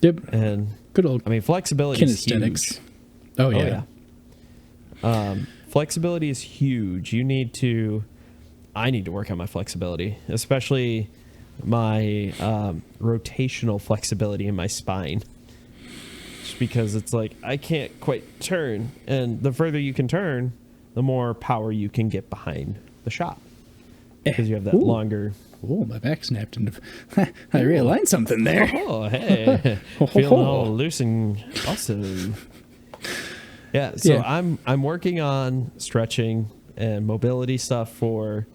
Speaker 1: Yep.
Speaker 2: And
Speaker 1: good old,
Speaker 2: flexibility is huge.
Speaker 1: Oh yeah.
Speaker 2: Flexibility is huge. I need to work on my flexibility, especially my rotational flexibility in my spine. Just because it's I can't quite turn, and the further you can turn, the more power you can get behind the shot. Because you have that longer...
Speaker 1: Oh, my back snapped into... I realigned something there.
Speaker 2: Oh, hey. Feeling all loose and awesome. Yeah, so I'm working on stretching and mobility stuff for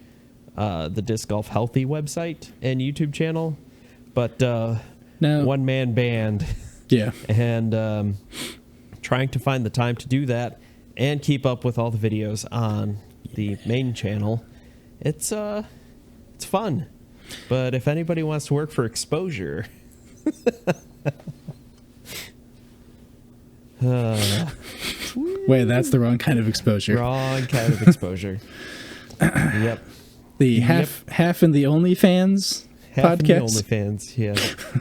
Speaker 2: the Disc Golf Healthy website and YouTube channel, but one-man band.
Speaker 1: Yeah.
Speaker 2: And trying to find the time to do that and keep up with all the videos on the main channel. It's fun. But if anybody wants to work for exposure...
Speaker 1: Wait, that's the wrong kind of exposure.
Speaker 2: Wrong kind of exposure. Yep.
Speaker 1: The half in the OnlyFans
Speaker 2: half
Speaker 1: podcast?
Speaker 2: In the OnlyFans, yeah.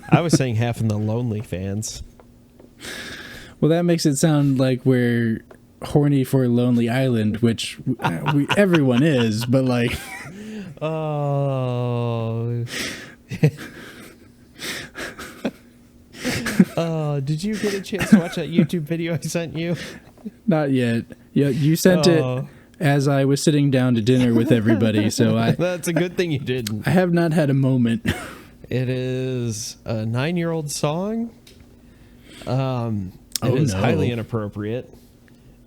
Speaker 2: I was saying half in the Lonely Fans.
Speaker 1: Well, that makes it sound like we're horny for Lonely Island, which everyone is, but
Speaker 2: Oh. Oh, did you get a chance to watch that YouTube video I sent you?
Speaker 1: Not yet. Yeah, you sent it as I was sitting down to dinner with everybody, so
Speaker 2: That's a good thing you didn't.
Speaker 1: I have not had a moment.
Speaker 2: It is a 9-year-old song. It is highly inappropriate.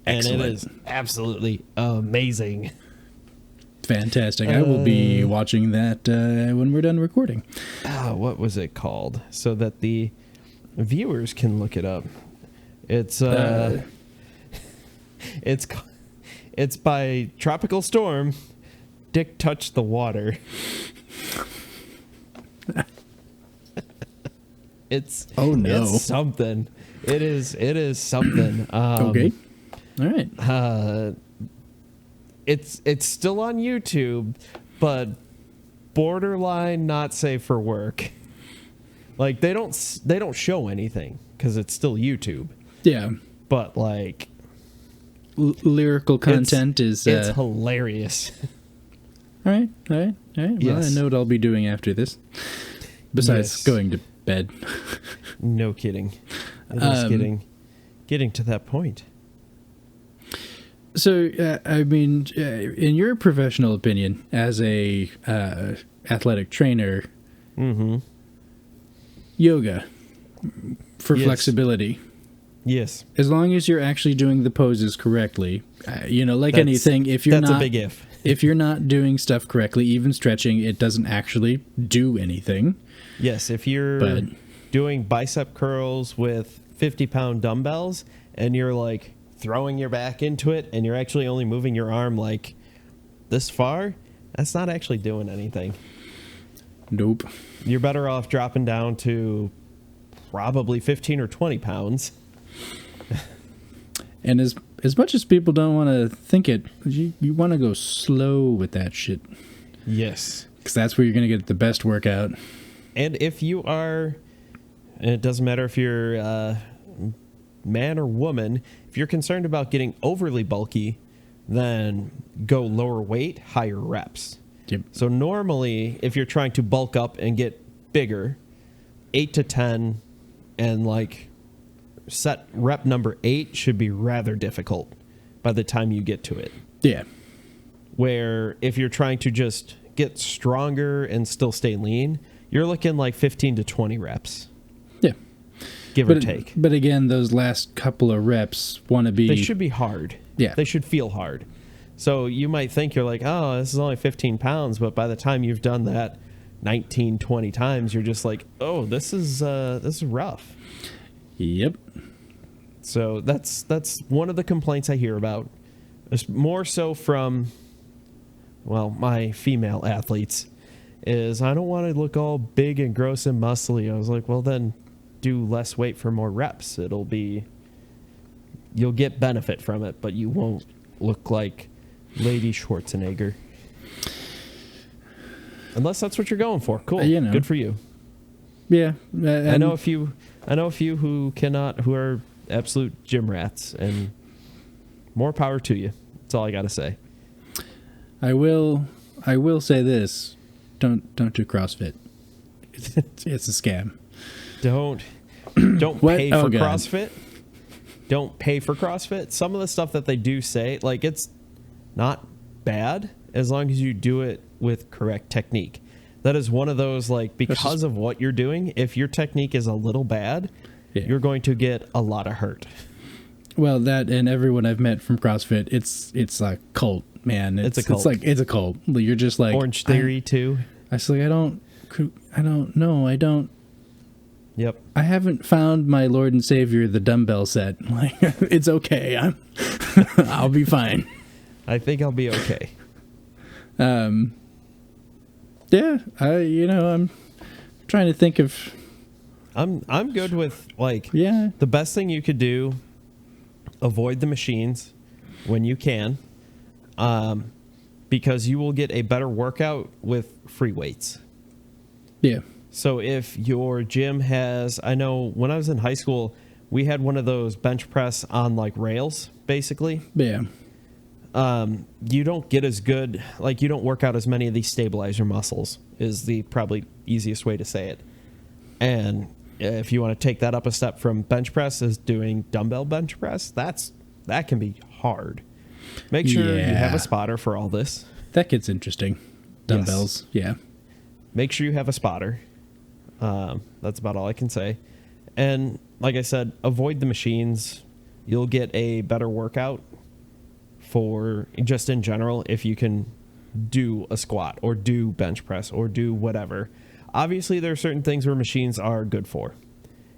Speaker 1: Excellent.
Speaker 2: And it is absolutely amazing.
Speaker 1: Fantastic. I will be watching that when we're done recording.
Speaker 2: What was it called? So that the viewers can look it up. It's it's by Tropical Storm. Dick Touched the Water. It's something. It is something.
Speaker 1: Okay. All right.
Speaker 2: It's still on YouTube, but borderline not safe for work. They don't show anything because it's still YouTube.
Speaker 1: Yeah.
Speaker 2: But
Speaker 1: lyrical content
Speaker 2: it's hilarious.
Speaker 1: All right. Well,
Speaker 2: yes.
Speaker 1: I know what I'll be doing after this. Besides going to bed.
Speaker 2: No kidding. It is getting to that point.
Speaker 1: So, I mean, in your professional opinion, as a athletic trainer, yoga for flexibility.
Speaker 2: Yes.
Speaker 1: As long as you're actually doing the poses correctly, anything, if you're
Speaker 2: that's
Speaker 1: not,
Speaker 2: a big if.
Speaker 1: If you're not doing stuff correctly, even stretching, it doesn't actually do anything.
Speaker 2: Yes, if you're doing bicep curls with 50-pound dumbbells and you're throwing your back into it and you're actually only moving your arm this far, that's not actually doing anything.
Speaker 1: Nope.
Speaker 2: You're better off dropping down to probably 15 or 20 pounds.
Speaker 1: And as much as people don't want to think it, you want to go slow with that shit.
Speaker 2: Yes.
Speaker 1: Because that's where you're going to get the best workout.
Speaker 2: And if you are, and it doesn't matter if you're man or woman, if you're concerned about getting overly bulky, then go lower weight, higher reps.
Speaker 1: Yep.
Speaker 2: So normally, if you're trying to bulk up and get bigger, 8 to 10 and set rep number 8 should be rather difficult by the time you get to it.
Speaker 1: Yeah.
Speaker 2: Where if you're trying to just get stronger and still stay lean, you're looking 15 to 20 reps.
Speaker 1: Yeah.
Speaker 2: Give or take.
Speaker 1: But again, those last couple of reps want to be...
Speaker 2: They should be hard.
Speaker 1: Yeah.
Speaker 2: They should feel hard. So you might think you're like, oh, this is only 15 pounds. But by the time you've done that 19, 20 times, you're just like, oh, this is rough.
Speaker 1: Yep.
Speaker 2: So that's one of the complaints I hear about. It's more so from, well, my female athletes, is I don't want to look all big and gross and muscly. I was like, well, then do less weight for more reps. You'll get benefit from it, but you won't look like Lady Schwarzenegger. Unless that's what you're going for. Cool. Good for you.
Speaker 1: Yeah.
Speaker 2: I know a few who are absolute gym rats, and more power to you. That's all I got to say.
Speaker 1: I will say this. Don't do CrossFit. It's a scam.
Speaker 2: Don't pay for CrossFit. Don't pay for CrossFit. Some of the stuff that they do say, like, it's not bad as long as you do it with correct technique. That is one of those, like, because of what you're doing, if your technique is a little bad, you're going to get a lot of hurt.
Speaker 1: Well, that and everyone I've met from CrossFit, it's a cult, man. It's a cult. It's a cult. You're just like
Speaker 2: Orange Theory too.
Speaker 1: I was like, I don't know. I don't.
Speaker 2: Yep.
Speaker 1: I haven't found my Lord and Savior, the dumbbell set. Like, it's okay. I'll be fine.
Speaker 2: I think I'll be okay.
Speaker 1: Yeah. I'm trying to think of.
Speaker 2: I'm good with, like,
Speaker 1: the
Speaker 2: best thing you could do. Avoid the machines when you can, because you will get a better workout with free weights.
Speaker 1: Yeah.
Speaker 2: So if your gym has, I know when I was in high school, we had one of those bench press on, like, rails, basically.
Speaker 1: Yeah.
Speaker 2: You don't get as good, like, you don't work out as many of these stabilizer muscles is the probably easiest way to say it. And if you want to take that up a step from bench press is doing dumbbell bench press, that can be hard. Make sure you have a spotter for all this.
Speaker 1: That gets interesting. Dumbbells, yes. Yeah.
Speaker 2: Make sure you have a spotter. That's about all I can say. And like I said, avoid the machines. You'll get a better workout for just in general if you can do a squat or do bench press or do whatever. Obviously, there are certain things where machines are good for.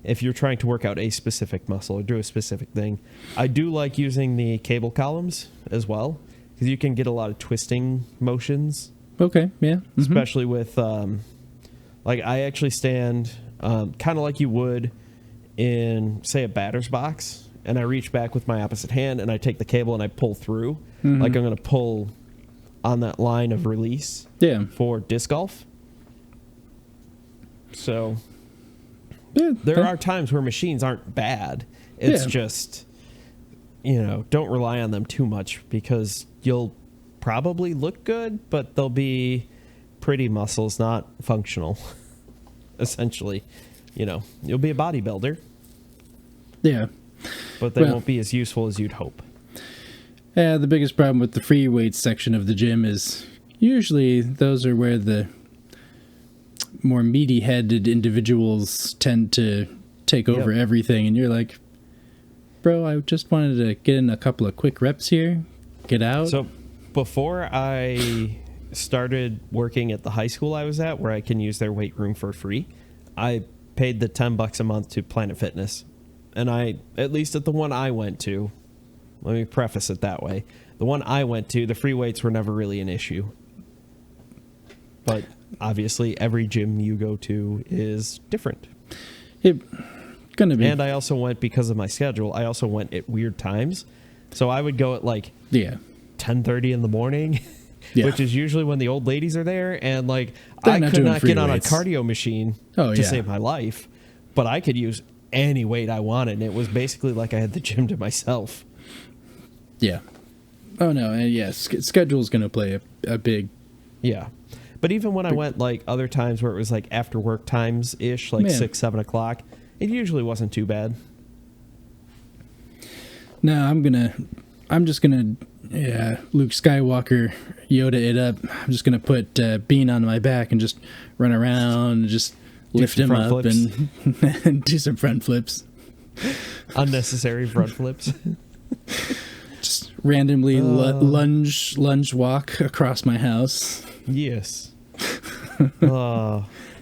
Speaker 2: If you're trying to work out a specific muscle or do a specific thing. I do like using the cable columns as well, because you can get a lot of twisting motions.
Speaker 1: Okay, yeah. Mm-hmm.
Speaker 2: Especially with, like, I actually stand kind of like you would in, say, a batter's box, and I reach back with my opposite hand, and I take the cable and I pull through. Mm-hmm. Like I'm going to pull on that line of release for disc golf. So there are times where machines aren't bad. It's just, don't rely on them too much, because you'll probably look good, but they'll be pretty muscles, not functional. Essentially, you'll be a bodybuilder.
Speaker 1: Yeah.
Speaker 2: But they won't be as useful as you'd hope.
Speaker 1: Yeah, the biggest problem with the free weights section of the gym is usually those are where the more meaty-headed individuals tend to take over everything, and you're like, bro, I just wanted to get in a couple of quick reps here, get out.
Speaker 2: So before I started working at the high school I was at, where I can use their weight room for free, I paid the $10 a month to Planet Fitness. And at least at the one I went to, let me preface it that way, the one I went to, the free weights were never really an issue. But obviously, every gym you go to is different.
Speaker 1: It's gonna be.
Speaker 2: And I also went, because of my schedule, I also went at weird times. So I would go at 10:30 in the morning, which is usually when the old ladies are there. And I could not get on a cardio machine to save my life. But I could use any weight I wanted. And it was basically like I had the gym to myself.
Speaker 1: Yeah. Oh, no. And yes, schedule's going to play a big...
Speaker 2: Yeah. But even when I went other times where it was after work times-ish, 6, 7 o'clock, it usually wasn't too bad.
Speaker 1: No, I'm just going to Luke Skywalker Yoda it up. I'm just going to put Bean on my back and just run around and just lift him up and do some front flips.
Speaker 2: Unnecessary front flips.
Speaker 1: Just randomly lunge walk across my house.
Speaker 2: Yes.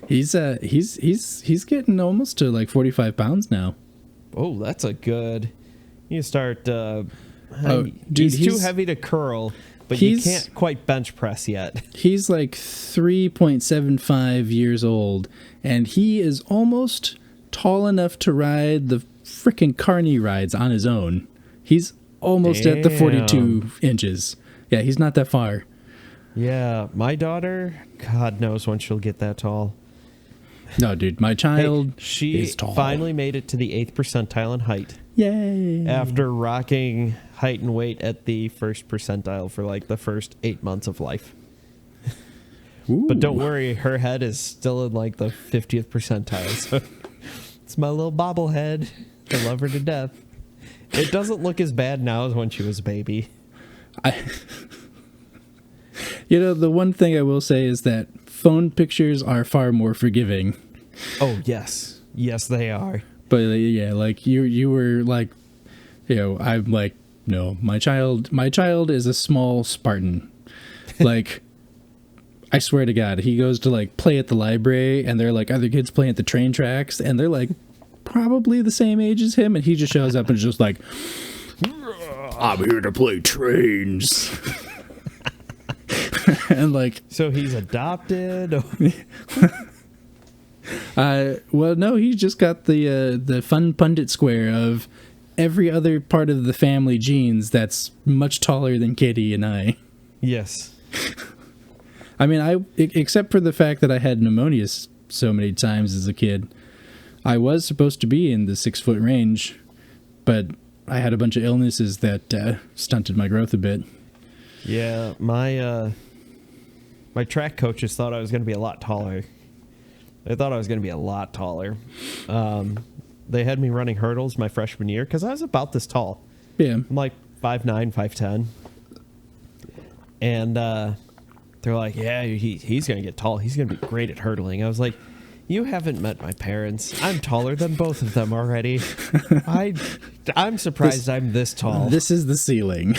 Speaker 1: He's getting almost to like 45 pounds now.
Speaker 2: Oh, that's a good. You start. Dude, he's too heavy to curl, but you can't quite bench press yet.
Speaker 1: He's like 3.75 years old, and he is almost tall enough to ride the freaking carny rides on his own. He's almost at the 42 inches. Yeah, he's not that far.
Speaker 2: Yeah, my daughter, God knows when she'll get that tall.
Speaker 1: No, dude, my child is tall.
Speaker 2: She finally made it to the 8th percentile in height.
Speaker 1: Yay!
Speaker 2: After rocking height and weight at the 1st percentile for like the first 8 months of life. But don't worry, her head is still in like the 50th percentile. So it's my little bobblehead. I love her to death. It doesn't look as bad now as when she was a baby.
Speaker 1: You know, the one thing I will say is that phone pictures are far more forgiving.
Speaker 2: Oh, yes. Yes, they are.
Speaker 1: But yeah, like you were like, you know, I'm like, no, my child is a small Spartan. Like, I swear to God, he goes to like play at the library and they're like other kids playing at the train tracks and they're like probably the same age as him, and he just shows up and is just like, I'm here to play trains. And like,
Speaker 2: so he's adopted.
Speaker 1: Well, no, he's just got the fun pundit square of every other part of the family genes that's much taller than Katie and I.
Speaker 2: Yes.
Speaker 1: I mean, except for the fact that I had pneumonia so many times as a kid, I was supposed to be in the 6 foot range, but I had a bunch of illnesses that stunted my growth a bit.
Speaker 2: Yeah, my track coaches thought I was going to be a lot taller. They thought I was going to be a lot taller. They had me running hurdles my freshman year because I was about this tall.
Speaker 1: Yeah.
Speaker 2: I'm like 5'9", 5'10". And they're like, yeah, he's going to get tall. He's going to be great at hurdling. I was like, you haven't met my parents. I'm taller than both of them already. I'm surprised I'm this tall.
Speaker 1: This is the ceiling.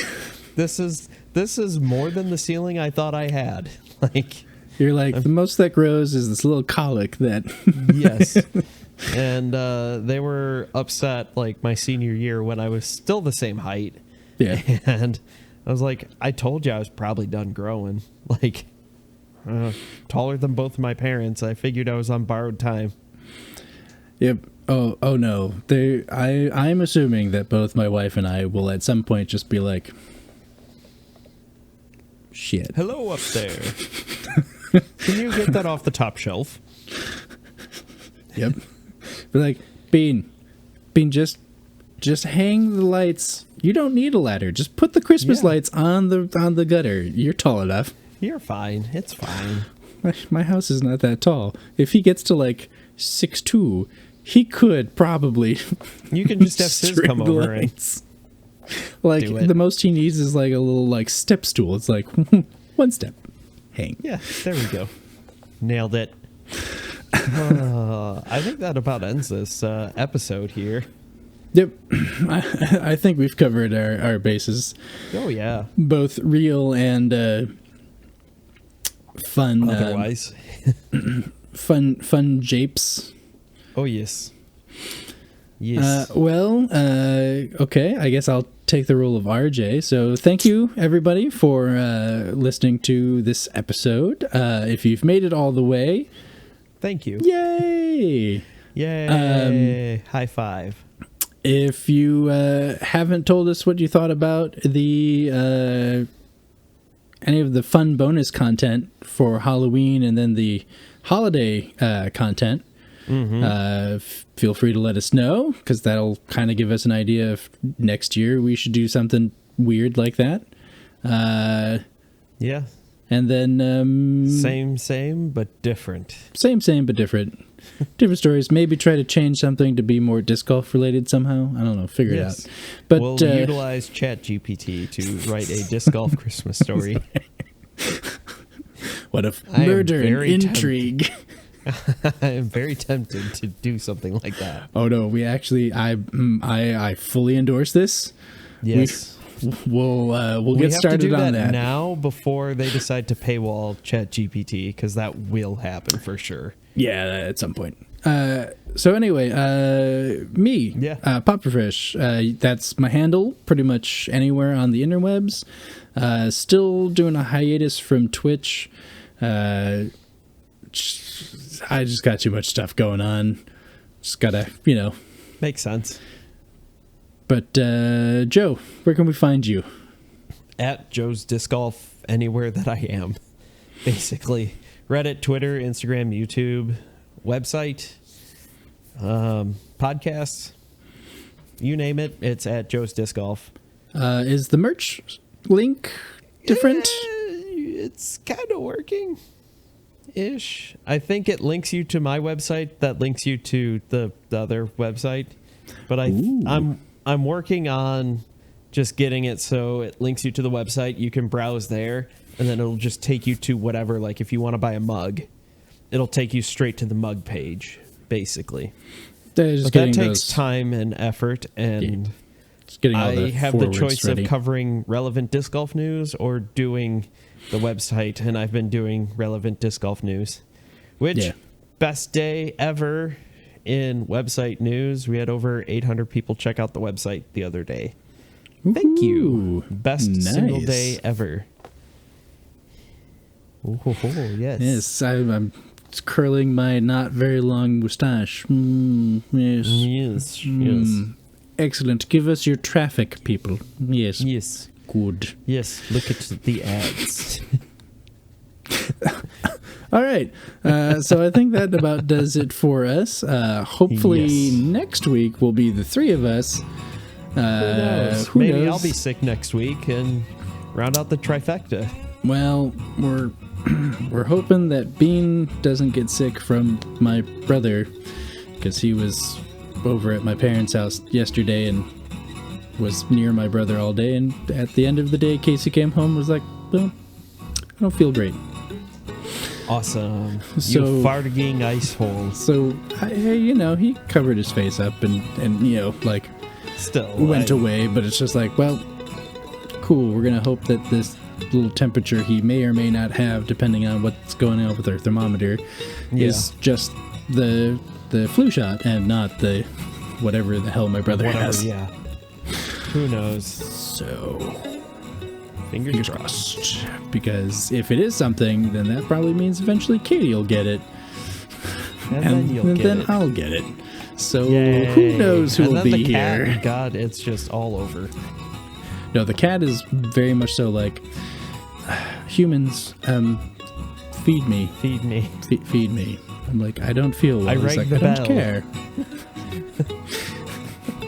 Speaker 2: This is more than the ceiling I thought I had. Like,
Speaker 1: you're like, the most that grows is this little colic that.
Speaker 2: Yes. And they were upset like my senior year when I was still the same height.
Speaker 1: Yeah.
Speaker 2: And I was like, I told you I was probably done growing. Like, taller than both of my parents. I figured I was on borrowed time.
Speaker 1: Yep. Oh no. I'm assuming that both my wife and I will at some point just be like, shit.
Speaker 2: Hello up there. Can you get that off the top shelf?
Speaker 1: Yep. Be like, Bean, just hang the lights. You don't need a ladder. Just put the Christmas lights on the gutter. You're tall enough.
Speaker 2: You're fine. It's fine.
Speaker 1: My house is not that tall. If he gets to like 6'2", he could probably.
Speaker 2: You can just have Sis come over and
Speaker 1: like the most he needs is like a little like step stool. It's like one step, hang.
Speaker 2: Yeah, there we go. Nailed it. I think that about ends this episode here.
Speaker 1: Yep. I think we've covered our bases.
Speaker 2: Oh yeah.
Speaker 1: Both real and fun.
Speaker 2: Otherwise.
Speaker 1: fun japes.
Speaker 2: Oh yes. Yes.
Speaker 1: Okay. I guess I'll take the role of RJ. So thank you everybody for listening to this episode. If you've made it all the way,
Speaker 2: thank you.
Speaker 1: Yay!
Speaker 2: Yay! High five.
Speaker 1: If you haven't told us what you thought about the any of the fun bonus content for Halloween and then the holiday content, feel free to let us know, because that'll kind of give us an idea if next year we should do something weird like that.
Speaker 2: Yeah.
Speaker 1: And then
Speaker 2: same but different.
Speaker 1: Same but different. Different stories. Maybe try to change something to be more disc golf related somehow. I don't know. Figure it out. But
Speaker 2: we'll utilize ChatGPT to write a disc golf Christmas story.
Speaker 1: What if murder and intrigue?
Speaker 2: I am very tempted to do something like that.
Speaker 1: Oh no, we actually, I fully endorse this.
Speaker 2: Yes.
Speaker 1: we'll get started
Speaker 2: to do
Speaker 1: on that
Speaker 2: now before they decide to paywall ChatGPT, because that will happen for sure.
Speaker 1: Yeah, at some point. So anyway, me, Popperfish, that's my handle pretty much anywhere on the interwebs. Still doing a hiatus from Twitch. I just got too much stuff going on. Just gotta,
Speaker 2: Makes sense.
Speaker 1: But Joe, where can we find you?
Speaker 2: At Joe's Disc Golf anywhere that I am, basically. Reddit, Twitter, Instagram, YouTube, website, podcasts, you name it, it's at Joe's Disc Golf.
Speaker 1: Is the merch link different?
Speaker 2: It's kind of working ish. I think it links you to my website that links you to the other website, but I'm working on just getting it so it links you to the website. You can browse there, and then it'll just take you to whatever. Like if you want to buy a mug, it'll take you straight to the mug page, basically. But that takes time and effort, and I have the choice of covering relevant disc golf news or doing the website, and I've been doing relevant disc golf news. Which, best day ever in website news. We had over 800 people check out the website the other day. Thank you. Best single day ever. Yes.
Speaker 1: Yes, I'm curling my not very long mustache. Yes.
Speaker 2: Yes.
Speaker 1: Excellent. Give us your traffic, people. Yes.
Speaker 2: Yes.
Speaker 1: Good.
Speaker 2: Yes. Look at the ads.
Speaker 1: All right. So I think that about does it for us. Hopefully next week will be the three of us.
Speaker 2: Who knows? Maybe I'll be sick next week and round out the trifecta.
Speaker 1: Well, we're hoping that Bean doesn't get sick from my brother, because he was over at my parents' house yesterday and was near my brother all day, and at the end of the day Casey came home and was like, well, I don't feel great.
Speaker 2: Awesome. So, you farting ice hole.
Speaker 1: So he covered his face up and
Speaker 2: still
Speaker 1: went away, but it's just like, well, cool, we're gonna hope that this little temperature he may or may not have, depending on what's going on with our thermometer, is just the flu shot and not the whatever the hell my brother has.
Speaker 2: Yeah. Who knows?
Speaker 1: So
Speaker 2: fingers crossed.
Speaker 1: Because if it is something, then that probably means eventually Katie will get it.
Speaker 2: And then
Speaker 1: I'll get it. So who knows who will be here?
Speaker 2: Cat, God, it's just all over.
Speaker 1: No, the cat is very much so like, humans, feed me.
Speaker 2: Feed me.
Speaker 1: Feed me. I'm like, I don't feel well.
Speaker 2: I rang the bell.
Speaker 1: I don't care.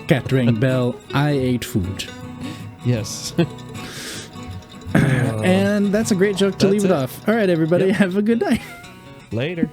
Speaker 1: Cat rang bell. I ate food.
Speaker 2: Yes.
Speaker 1: And that's a great joke to leave it off. All right, everybody, have a good night.
Speaker 2: Later.